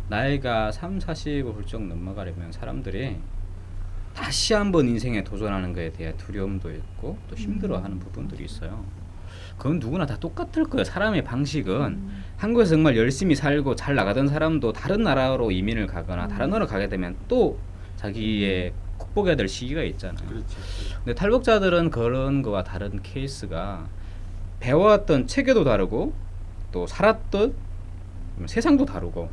나이가 30, 40을 훌쩍 넘어가려면 사람들이 다시 한번 인생에 도전하는 것에 대한 두려움도 있고 또 힘들어하는 부분들이 있어요. 그건 누구나 다 똑같을 거예요. 사람의 방식은 한국에서 정말 열심히 살고 잘 나가던 사람도 다른 나라로 이민을 가거나 다른 나라로 가게 되면 또 자기의 극복해야 될 시기가 있잖아요. 그렇죠. 근데 탈북자들은 그런 거와 다른 케이스가 배워왔던 체계도 다르고 또 살았던 세상도 다르고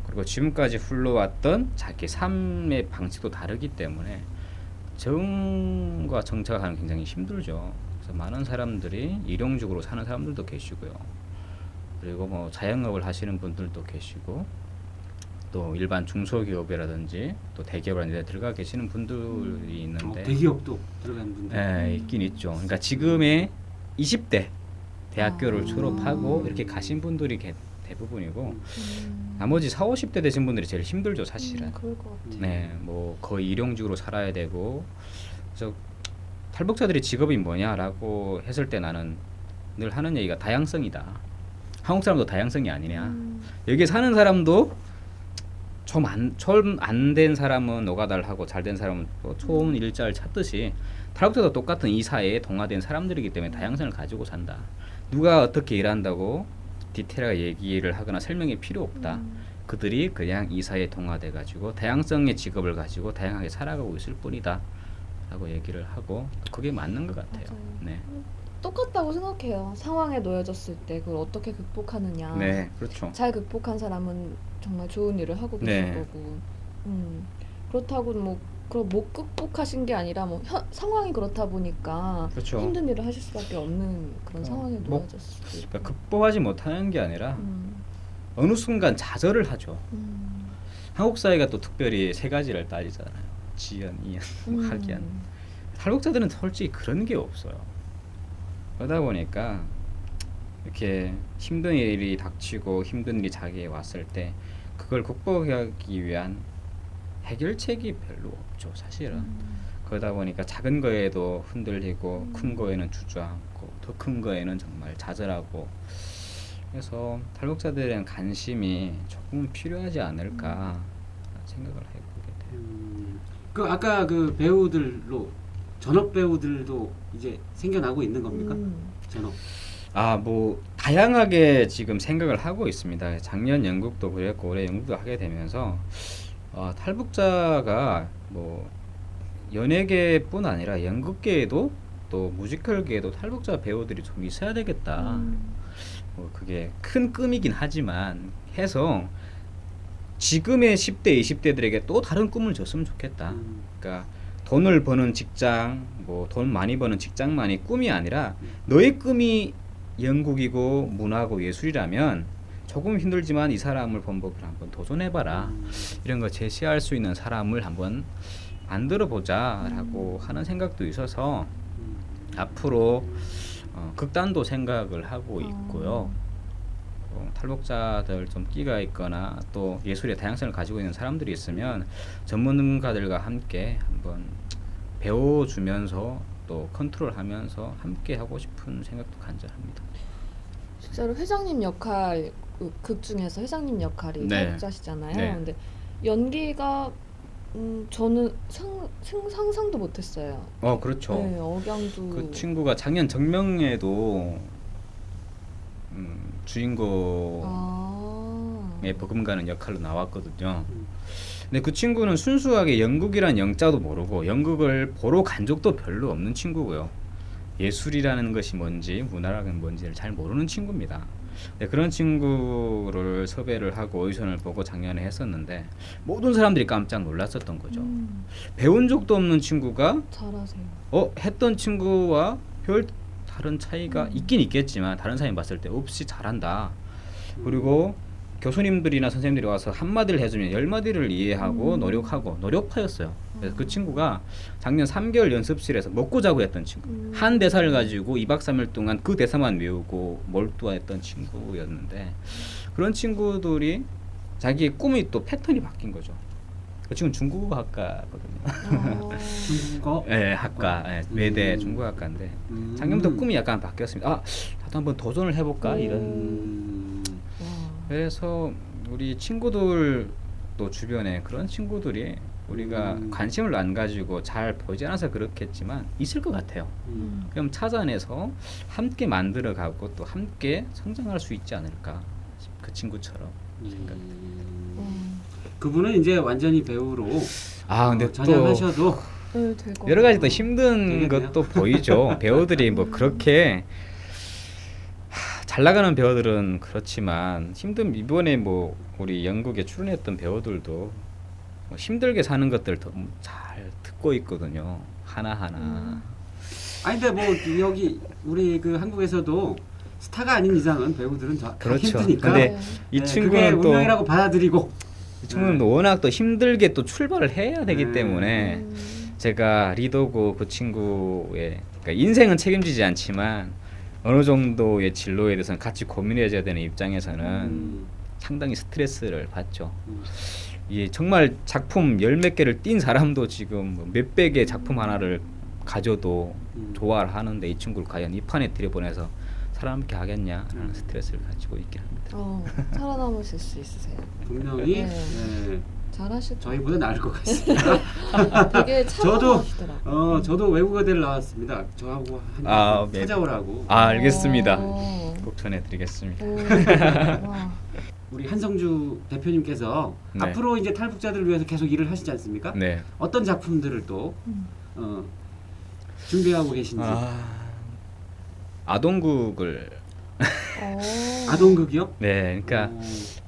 그리고 지금까지 흘러왔던 자기 삶의 방식도 다르기 때문에 적응과 정착을 하는 굉장히 힘들죠. 그래서 많은 사람들이 일용직으로 사는 사람들도 계시고요. 그리고 뭐 자영업을 하시는 분들도 계시고 또 일반 중소기업이라든지 또 대기업이라든지 들어가 계시는 분들이 있는데 대기업도 들어가는 분들. 네, 있긴 있죠. 그러니까 지금의 20대 대학교를 졸업하고 이렇게 가신 분들이 대부분이고 나머지 40, 50대 되신 분들이 제일 힘들죠, 사실은. 그럴 것 같아요. 네, 뭐 거의 일용직으로 살아야 되고 그래서 탈북자들의 직업이 뭐냐라고 했을 때 나는 늘 하는 얘기가 다양성이다. 한국 사람도 다양성이 아니냐. 여기 사는 사람도 좀 안 된 사람은 노가다를 하고 잘 된 사람은 또 좋은 일자를 찾듯이 탈북자도 똑같은 이 사회에 동화된 사람들이기 때문에 다양성을 가지고 산다. 누가 어떻게 일한다고 디테일하게 얘기를 하거나 설명이 필요 없다. 그들이 그냥 이 사회에 동화돼 가지고 다양성의 직업을 가지고 다양하게 살아가고 있을 뿐이다 라고 얘기를 하고 그게 맞는 것 같아요. 맞아요. 네, 똑같다고 생각해요. 상황에 놓여졌을 때 그걸 어떻게 극복하느냐. 네, 그렇죠. 잘 극복한 사람은 정말 좋은 일을 하고 계실 네. 거고. 그렇다고 뭐 그럼 못 극복하신 게 아니라 뭐 상황이 그렇다 보니까 그렇죠. 힘든 일을 하실 수밖에 없는 그런 상황에 뭐, 놓여졌을 때. 그러니까 극복하지 못하는 게 아니라 음, 어느 순간 좌절을 하죠. 음, 한국 사회가 또 특별히 세 가지를 따지잖아요. 지연, 이연, 학연. 탈북자들은 솔직히 그런 게 없어요. 그러다 보니까 이렇게 힘든 일이 닥치고 힘든 일이 자기에 왔을 때 그걸 극복하기 위한 해결책이 별로 없죠, 사실은. 그러다 보니까 작은 거에도 흔들리고 큰 거에는 주저앉고 더 큰 거에는 정말 좌절하고 그래서 탈북자들에 대한 관심이 조금 필요하지 않을까 생각을 해보게 돼요. 그 아까 그 배우들로 전업 배우들도 이제 생겨나고 있는 겁니까? 전업. 뭐 다양하게 지금 생각을 하고 있습니다. 작년 연극도 그랬고 올해 연극도 하게 되면서 탈북자가 뭐 연예계뿐 아니라 연극계에도 또 뮤지컬계에도 탈북자 배우들이 좀 있어야 되겠다. 뭐 그게 큰 꿈이긴 하지만 해서 지금의 10대, 20대들에게 또 다른 꿈을 줬으면 좋겠다. 그러니까 돈을 버는 직장, 뭐 돈 많이 버는 직장만이 꿈이 아니라 너의 꿈이 연극이고 문화고 예술이라면 조금 힘들지만 이 사람을 번복을 한번 도전해봐라. 이런 거 제시할 수 있는 사람을 한번 만들어보자라고 하는 생각도 있어서 앞으로 극단도 생각을 하고 있고요. 탈북자들 좀 끼가 있거나 또 예술의 다양성을 가지고 있는 사람들이 있으면 전문가들과 함께 한번 배워주면서 또 컨트롤하면서 함께 하고 싶은 생각도 간절합니다. 진짜로 회장님 역할 극 중에서 회장님 역할이 네. 탈북자시잖아요. 네. 근데 연기가 저는 상상도 못했어요. 그렇죠. 네, 억양도 그 친구가 작년 정명에도 주인공의 버금가는 역할로 나왔거든요. 근데 그 친구는 순수하게 연극이란 영자도 모르고 연극을 보러 간 적도 별로 없는 친구고요. 예술이라는 것이 뭔지 문화라는 뭔지를 잘 모르는 친구입니다. 네, 그런 친구를 섭외를 하고 오디션을 보고 작년에 했었는데 모든 사람들이 깜짝 놀랐었던 거죠. 배운 적도 없는 친구가 잘하세요. 했던 친구와 별 다른 차이가 있긴 있겠지만 다른 사람이 봤을 때 없이 잘한다. 그리고 교수님들이나 선생님들이 와서 한마디를 해주면 10마디를 이해하고 노력하고 노력파였어요. 그래서 그 친구가 작년 3개월 연습실에서 먹고 자고 했던 친구. 한 대사를 가지고 2박 3일 동안 그 대사만 외우고 몰두했던 친구였는데 그런 친구들이 자기의 꿈이 또 패턴이 바뀐 거죠. 그 친구는 중국어 학과거든요. 중국어? 네, 학과. 네, 외대 중국어 학과인데 작년부터 꿈이 약간 바뀌었습니다. 나도 한번 도전을 해볼까 이런. 그래서 우리 친구들도 주변에 그런 친구들이 우리가 관심을 안 가지고 잘 보지 않아서 그렇겠지만 있을 것 같아요. 그럼 찾아내서 함께 만들어가고 또 함께 성장할 수 있지 않을까, 그 친구처럼 생각돼요. 그분은 이제 완전히 배우로 아 근데 또 전향하셔도 네, 될 것 여러 가지 또 같아요. 힘든 되겠네요. 것도 보이죠. 배우들이 뭐 그렇게 잘 나가는 배우들은 그렇지만 힘든, 이번에 뭐 우리 연극에 출연했던 배우들도 뭐 힘들게 사는 것들 더 잘 듣고 있거든요. 하나하나. 아니 근데 뭐 여기 우리 그 한국에서도 스타가 아닌 이상은 배우들은 다 그렇죠. 힘드니까. 근데 이 그게 친구는 또 운명이라고 받아들이고. 이 친구는 워낙 또 힘들게 또 출발을 해야 되기 네. 때문에 제가 리더고 그 친구의 그러니까 인생은 책임지지 않지만 어느 정도의 진로에 대해서는 같이 고민해줘야 되는 입장에서는 상당히 스트레스를 받죠. 이 정말 작품 열 몇 개를 띈 사람도 지금 뭐 몇백 개 작품 하나를 가져도 좋아를 하는데 이 친구를 과연 이 판에 들여보내서 살아남게 하겠냐라는 스트레스를 가지고 있긴 합니다. 살아남으실 수 있으세요. 분명히 네. 예, 잘하실 저희보다 나을 것 같습니다. 되게 저도 참하시더라고요. 저도 외국어대를 나왔습니다. 저하고 네. 찾아오라고. 알겠습니다. 오. 꼭 전해드리겠습니다. 와. 우리 한성주 대표님께서 네. 앞으로 이제 탈북자들을 위해서 계속 일을 하시지 않습니까? 네. 어떤 작품들을 또 준비하고 계신지. 아동국을 아동극이요? 네, 그러니까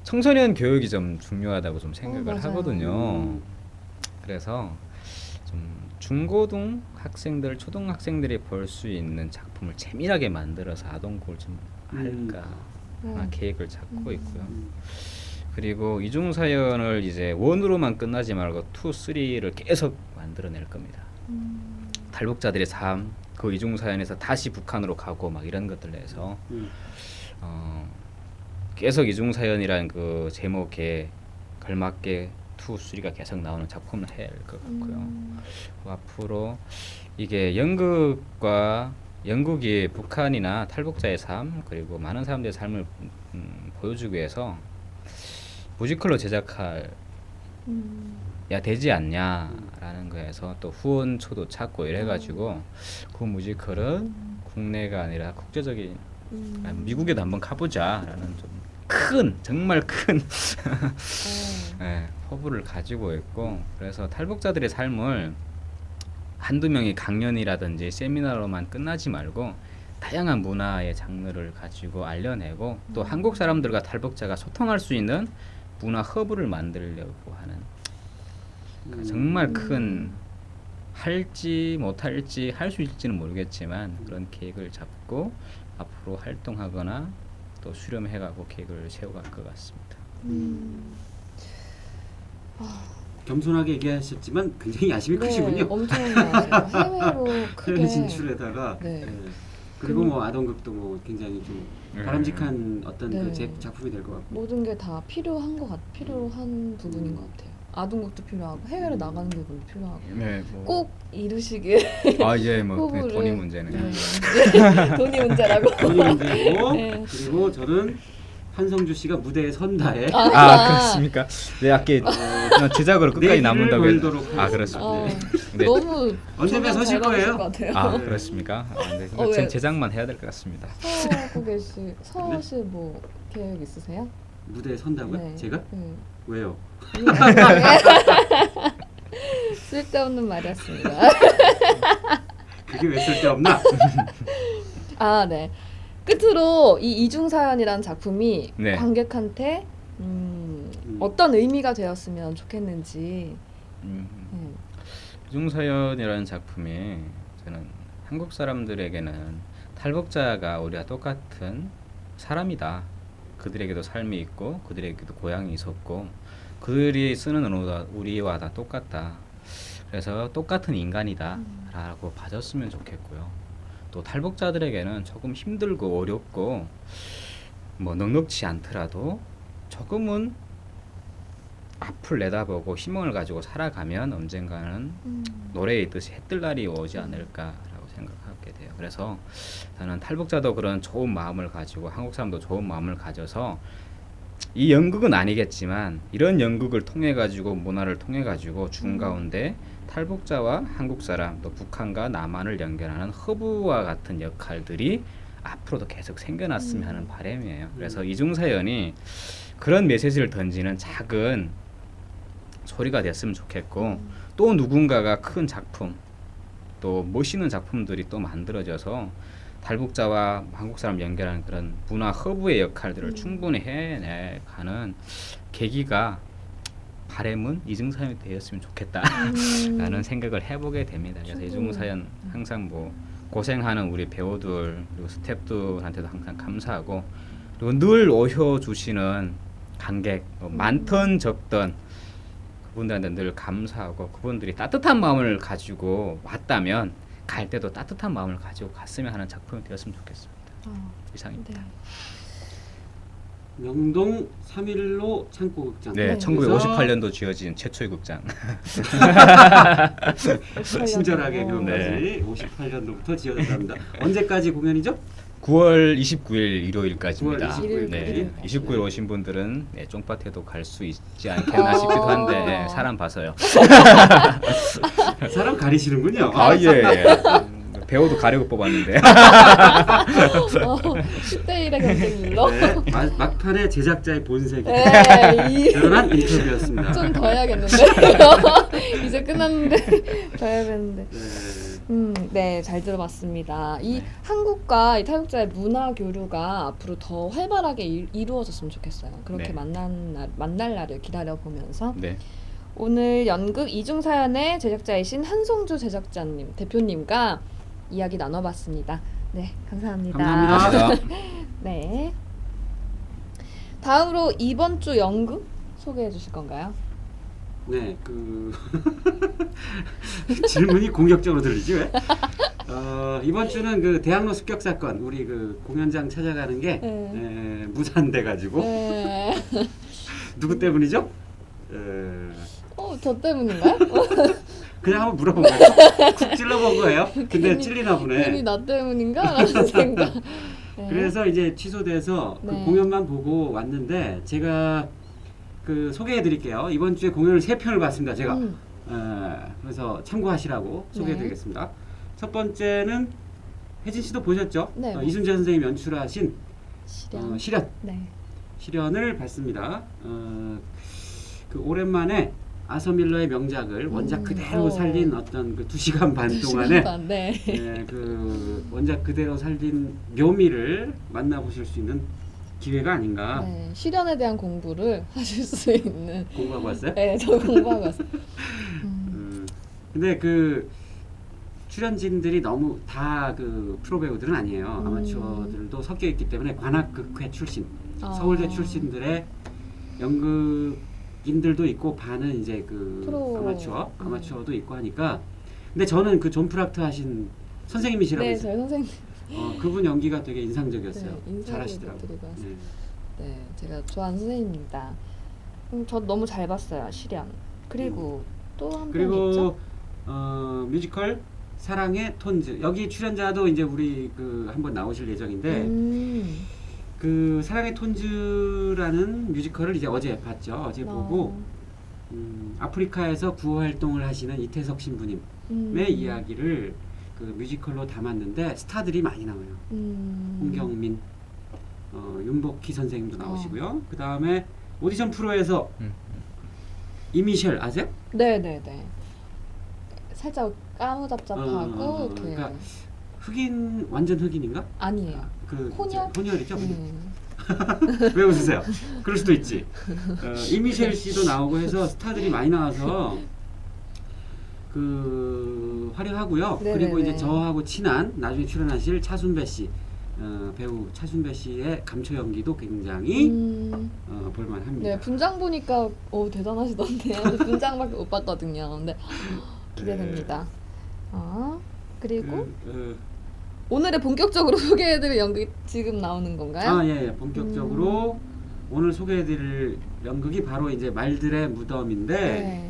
청소년 교육이 좀 중요하다고 좀 생각을 맞아요. 하거든요. 그래서 좀 중고등 학생들, 초등학생들이 볼 수 있는 작품을 재미나게 만들어서 아동국을 좀 할까 계획을 잡고 있고요. 그리고 이중사연을 이제 원으로만 끝나지 말고 2, 3를 계속 만들어낼 겁니다. 탈북자들의 삶, 그 이중사연에서 다시 북한으로 가고 막 이런 것들 내서 계속 이중사연이라는 그 제목에 걸맞게 2, 3가 계속 나오는 작품을 해야 할 것 같고요. 앞으로 이게 연극이 북한이나 탈북자의 삶 그리고 많은 사람들의 삶을 보여주기 위해서 뮤지컬로 제작할 야 되지 않냐라는 거에서 또 후원초도 찾고 이래가지고 그 뮤지컬은 국내가 아니라 국제적인 미국에도 한번 가보자라는 좀 정말 큰 네, 포부를 가지고 있고, 그래서 탈북자들의 삶을 한두 명의 강연이라든지 세미나로만 끝나지 말고 다양한 문화의 장르를 가지고 알려내고 또 한국 사람들과 탈북자가 소통할 수 있는 문화 허브를 만들려고 하는 정말 큰, 할지 못할지 할 수 있을지는 모르겠지만 그런 계획을 잡고 앞으로 활동하거나 또 수렴해가고 계획을 세워갈 것 같습니다. 겸손하게 얘기하셨지만 굉장히 야심이 네, 크시군요. 엄청 많아요. 해외로 크게 해외 진출에다가 네. 그리고 뭐 아동극도 뭐 굉장히 좀 바람직한 어떤 네. 그 작품이 될 것 같고. 모든 게 다 필요한 부분인 것 같아요. 아동극도 필요하고 해외로 나가는 부분도 필요하고 네, 꼭 이루시길. 예, 뭐 포부를- 돈이 문제는. 네. 돈이 문제라고. 돈이 문제고 네. 그리고 저는 한성주 씨가 무대에 선다에 그렇습니까? 네, 아까 제작으로 끝까지 내기를 남는다고 걸도록 그랬- 그렇습니다. 네. 너무 언제면 서실 거예요. 것 같아요. 그렇습니까? 네. 왜? 전 제작만 해야 될 것 같습니다. 서하실 뭐 계획 있으세요? 무대에 선다고요? 네. 제가? 네. 왜요? 쓸데없는 말이었습니다. 그게 왜 쓸데없나? 네. 끝으로 이 이중사연이라는 작품이 네. 관객한테 어떤 의미가 되었으면 좋겠는지. 이중사연이라는 작품이 저는 한국 사람들에게는 탈북자가 우리와 똑같은 사람이다. 그들에게도 삶이 있고 그들에게도 고향이 있었고 그들이 쓰는 언어가 우리와 다 똑같다. 그래서 똑같은 인간이다 라고 봐줬으면 좋겠고요. 또 탈북자들에게는 조금 힘들고 어렵고 뭐 넉넉지 않더라도 조금은 앞을 내다보고 희망을 가지고 살아가면 언젠가는 노래에 있듯이 해뜰 날이 오지 않을까라고 생각하게 돼요. 그래서 저는 탈북자도 그런 좋은 마음을 가지고 한국 사람도 좋은 마음을 가져서 이 연극은 아니겠지만 이런 연극을 통해 가지고 문화를 통해 가지고 준 가운데 탈북자와 한국 사람 또 북한과 남한을 연결하는 허브와 같은 역할들이 앞으로도 계속 생겨났으면 하는 바람이에요. 그래서 이중사연이 그런 메시지를 던지는 작은 소리가 됐으면 좋겠고 또 누군가가 큰 작품 또 멋있는 작품들이 또 만들어져서 탈북자와 한국 사람 연결하는 그런 문화 허브의 역할들을 충분히 해내가는 계기가 바람은 이중사연이 되었으면 좋겠다라는 생각을 해보게 됩니다. 그래서 이중사연 항상 뭐 고생하는 우리 배우들 그리고 스태프들한테도 항상 감사하고 그리고 늘 오셔주시는 관객 많던 적던 그분들한테 늘 감사하고 그분들이 따뜻한 마음을 가지고 왔다면 갈 때도 따뜻한 마음을 가지고 갔으면 하는 작품이 되었으면 좋겠습니다. 이상입니다. 네. 명동 3.15 창고극장. 네, 1958년도 지어진 최초의 극장. 친절하게 그것까지 58년도부터 지어졌답니다. 언제까지 공연이죠? 9월 29일 일요일까지입니다. 9월 29일. 네, 29일 오신 분들은 네, 쫑밭에도 갈 수 있지 않겠나 싶기도 한데 네, 사람 봐서요. 사람 가리시는군요. 아 예. 배우도 가려고 뽑았는데. 10대 1의 경쟁률로. 네, 막판에 제작자의 본색이 네, 드러난 인터뷰였습니다. 좀 더 해야겠는데. 이제 끝났는데 더 해야겠는데. 네, 잘 들어봤습니다. 이 한국과 이 탈북자의 문화 교류가 앞으로 더 활발하게 이루어졌으면 좋겠어요. 그렇게 네. 만날 날을 기다려 보면서 네. 오늘 연극 이중사연의 제작자이신 한송주 제작자님 대표님과 이야기 나눠봤습니다. 네, 감사합니다. 감사합니다. 네. 다음으로 이번 주 연극 소개해 주실 건가요? 네, 질문이 공격적으로 들리지 왜? 이번 주는 그 대학로 습격 사건 우리 그 공연장 찾아가는 게 무산돼 가지고 네. 누구 때문이죠? 저 때문인가요? 그냥 한번 물어본 거예요. 쿡 찔러본 거예요. 근데 찔리나 보네. 괜히 나 때문인가? 라는 생각. 네. 그래서 이제 취소돼서 그 네. 공연만 보고 왔는데 제가 그 소개해드릴게요. 이번 주에 공연을 3편을 봤습니다. 제가 그래서 참고하시라고 소개해드리겠습니다. 첫 번째는 혜진 씨도 보셨죠? 네. 이순재 선생님 연출하신 실현. 실현. 네. 실현을 봤습니다. 그 오랜만에 아서 밀러의 명작을 원작 그대로 살린 어떤 그 2시간 반 동안에 네. 그 원작 그대로 살린 묘미를 만나보실 수 있는 기회가 아닌가. 네. 실현에 대한 공부를 하실 수 있는. 공부하고 왔어요? 네, 저 공부하고 왔어요. 근데 그 출연진들이 너무 다 그 프로 배우들은 아니에요. 아마추어들도 섞여 있기 때문에 관악극회 출신, 서울대 출신들의 연극인들도 있고 반은 이제 그 프로. 아마추어도 있고 하니까. 근데 저는 그 존 프락트 하신 선생님이시라고 네, 했어요. 저희 선생님. 그분 연기가 되게 인상적이었어요. 네, 인사드리고 잘하시더라고요. 드리고 왔어요. 네. 네, 제가 좋아하는 선생님입니다. 저 너무 잘 봤어요, 실현. 그리고 또 한 편 있죠? 그리고 뮤지컬 사랑의 톤즈 여기 출연자도 이제 우리 그 한번 나오실 예정인데 그 사랑의 톤즈라는 뮤지컬을 이제 어제 봤죠. 어제 보고 아프리카에서 구호 활동을 하시는 이태석 신부님의 이야기를 그 뮤지컬로 담았는데 스타들이 많이 나와요. 홍경민, 윤복희 선생님도 나오시고요. 그 다음에 오디션 프로에서 이미셸 아세요? 네네네. 살짝 까무잡잡하고 이렇게. 그러니까 흑인 완전 흑인인가? 아니에요. 그 혼혈? 혼혈이죠. 왜 웃으세요? 그럴 수도 있지. 이미셸 씨도 나오고 해서 스타들이 많이 나와서 그 화려하고요. 네네네. 그리고 이제 저하고 친한 나중에 출연하실 차순배 씨 배우 차순배 씨의 감초 연기도 굉장히 볼만합니다. 네, 분장 보니까 대단하시던데요. 분장밖에 못 봤거든요. 근데 기대됩니다. 그리고 오늘의 본격적으로 소개해드릴 연극이 지금 나오는 건가요? 예. 본격적으로 오늘 소개해드릴 연극이 바로 이제 말들의 무덤인데 네.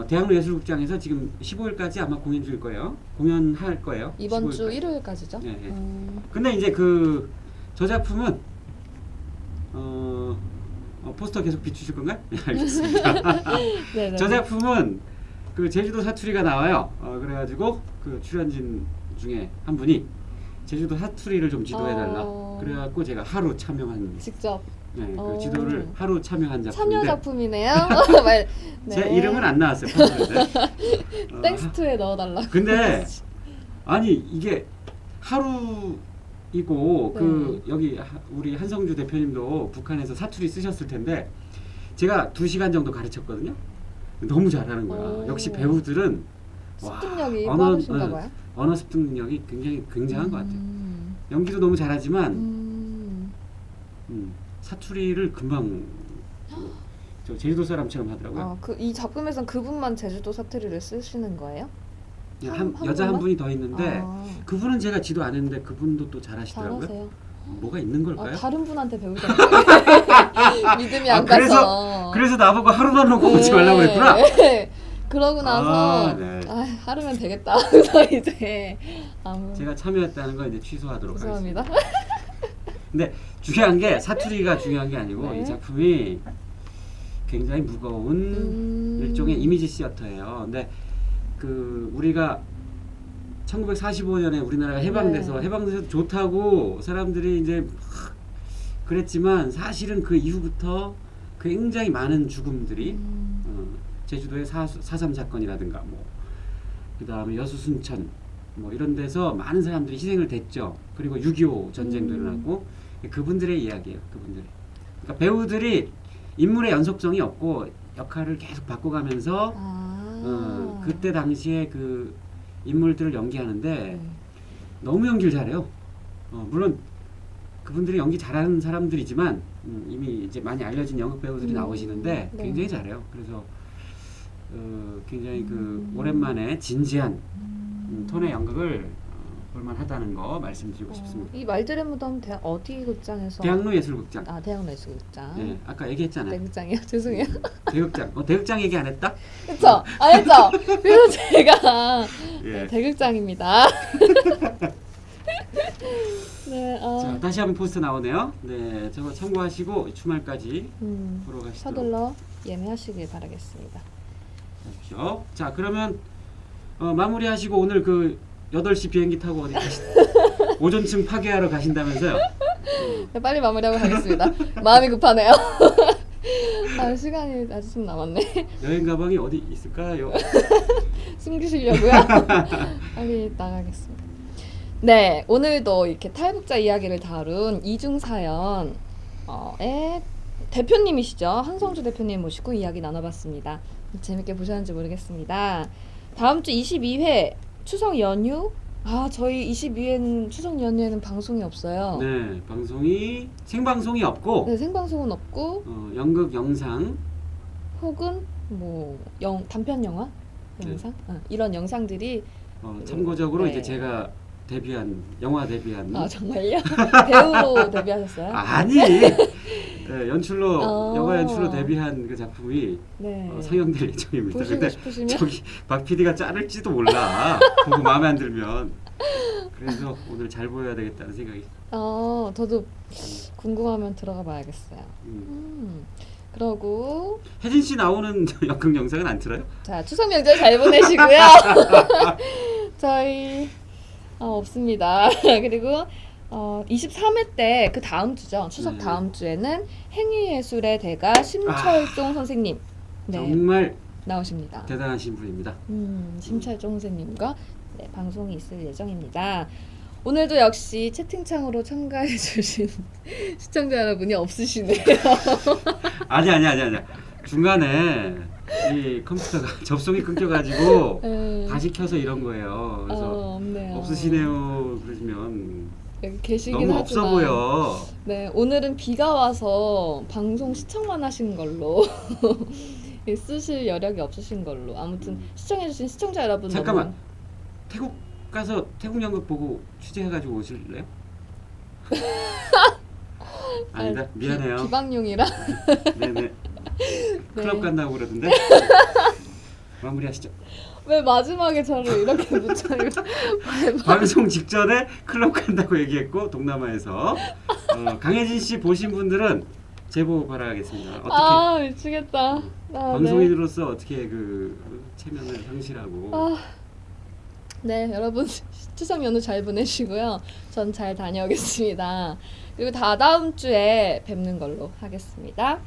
대학로 예술극장에서 지금 15일까지 아마 공연 중일 거예요. 공연할 거예요. 이번 15일까지. 주 일요일까지죠? 예. 근데 이제 그 저 작품은 포스터 계속 비추실 건가요? 네, 알겠습니다. 네네. 저 작품은 그 제주도 사투리가 나와요. 그래가지고 그 출연진 중에 한 분이 제주도 사투리를 좀 지도해달라. 그래갖고 제가 하루 참여한 직접 네, 그 지도를 하루 참여한 참여 작품인데 작품이네요. 말, 네. 제 이름은 안 나왔어요. 포스터인데. 땡스트에 넣어달라고. 근데 아니 이게 하루이고 그 여기 우리 한성주 대표님도 북한에서 사투리 쓰셨을 텐데 제가 2시간 정도 가르쳤거든요. 너무 잘하는 거야. 역시 배우들은 습득력이 와, 빠르신가 봐요. 언어 습득 능력이 굉장히 굉장한 것 같아요. 연기도 너무 잘하지만 사투리를 금방 저 제주도 사람처럼 하더라고요. 이 작품에선 그분만 제주도 사투리를 쓰시는 거예요? 한 여자 한 분만? 분이 더 있는데 그분은 제가 지도 안 했는데 그분도 또 잘하시더라고요. 잘하세요. 뭐가 있는 걸까요? 다른 분한테 배우잖아요. 믿음이 안 가서. 그래서 나보고 하루만 하고 오지 말라고 그랬구나. 그러고 나서 네. 하루면 되겠다. 그래서 이제 제가 참여했다는 거 이제 취소하도록 죄송합니다. 하겠습니다. 근데 중요한 게 사투리가 중요한 게 아니고 네. 이 작품이 굉장히 무거운 일종의 이미지 시어터예요. 근데 그 우리가 1945년에 우리나라가 해방돼서 해방돼서 좋다고 사람들이 이제 막 그랬지만 사실은 그 이후부터 굉장히 많은 죽음들이 제주도의 4.3 사건이라든가 뭐 그다음에 여수순천 뭐 이런 데서 많은 사람들이 희생을 됐죠. 그리고 6.25 전쟁도 일어났고 그분들의 이야기예요. 그분들이. 그러니까 배우들이 인물의 연속성이 없고 역할을 계속 바꿔가면서 그때 당시에 그 인물들을 연기하는데 너무 연기를 잘해요. 물론 그분들이 연기 잘하는 사람들이지만 이미 이제 많이 알려진 연극 배우들이 나오시는데 굉장히 잘해요. 그래서 굉장히 그 오랜만에 진지한 톤의 연극을 볼만하다는 거 말씀드리고 싶습니다. 이 말들의 무덤 어디 극장에서? 대학로 예술극장. 대학로 예술극장. 네, 아까 얘기했잖아요. 네 극장이요. 죄송해요. 대극장. 대극장 얘기 안 했다? 그렇죠. 안 했죠. 그래서 제가 예. 대극장입니다. 네. 자, 다시 한번 포스터 나오네요. 네, 저거 참고하시고 주말까지 보러 가시도록 서둘러 예매하시길 바라겠습니다. 하십시오. 자, 그러면 마무리하시고 오늘 그 8시 비행기 타고 어디 오존층 파괴하러 가신다면서요? 네, 빨리 마무리하고 가겠습니다. 마음이 급하네요. 시간이 아직 좀 남았네. 여행 가방이 어디 있을까요? 숨기시려고요? 빨리 나가겠습니다. 네, 오늘도 이렇게 탈북자 이야기를 다룬 이중사연의 대표님이시죠. 한성주 대표님 모시고 이야기 나눠봤습니다. 재밌게 보셨는지 모르겠습니다. 다음 주 22회 추석 연휴? 저희 22회는 추석 연휴에는 방송이 없어요. 네, 방송이 생방송이 없고 네, 생방송은 없고 연극 영상 혹은 뭐 단편 영화 영상 이런 영상들이 참고적으로 네. 이제 제가 영화 데뷔한 정말요? 배우로 데뷔하셨어요? 아니 네, 연출로 영화 연출로 네. 데뷔한 그 작품이 상영될 예정입니다. 보시고 근데 싶으시면 저기 박 PD가 자를지도 몰라. 보고 마음에 안 들면. 그래서 오늘 잘 보여야 되겠다는 생각이. 저도 궁금하면 들어가 봐야겠어요. 그러고 혜진 씨 나오는 연극 영상은 안 틀어요? 자, 추석 명절 잘 보내시고요. 저희 없습니다. 그리고 23회 때 그 다음 주죠. 추석 다음 주에는 행위예술의 대가 심철종 선생님 정말 나오십니다. 대단하신 분입니다. 심철종 선생님과 방송이 있을 예정입니다. 오늘도 역시 채팅창으로 참가해주신 시청자 여러분이 없으시네요. 아니. 중간에 이 컴퓨터가 접속이 끊겨가지고 다시 켜서 이런 거예요. 그래서 없네요. 없으시네요. 그러시면 여기 계시긴 너무 하지만 없어 보여. 네, 오늘은 비가 와서 방송 시청만 하신 걸로 쓰실 여력이 없으신 걸로 아무튼 시청해주신 시청자 여러분 잠깐만. 너무 태국 가서 태국 연극 보고 취재해가지고 오실래요? 아니다. 미안해요. 비방용이라 네네. 클럽 간다고 그러던데. 마무리하시죠. 왜 마지막에 저를 이렇게 묻혀요? 방송 직전에 클럽 간다고 얘기했고 동남아에서 강혜진 씨 보신 분들은 제보 바라겠습니다. 어떻게 아 미치겠다. 아, 네. 방송인으로서 어떻게 그 체면을 상실하고 네, 여러분 추석 연휴 잘 보내시고요. 전 잘 다녀오겠습니다. 그리고 다다음 주에 뵙는 걸로 하겠습니다.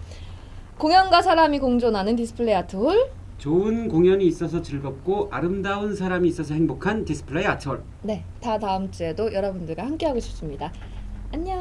공연과 사람이 공존하는 디스플레이 아트홀. 좋은 공연이 있어서 즐겁고 아름다운 사람이 있어서 행복한 디스플레이 아트홀. 네, 다다음 주에도 여러분들과 함께하고 싶습니다. 안녕.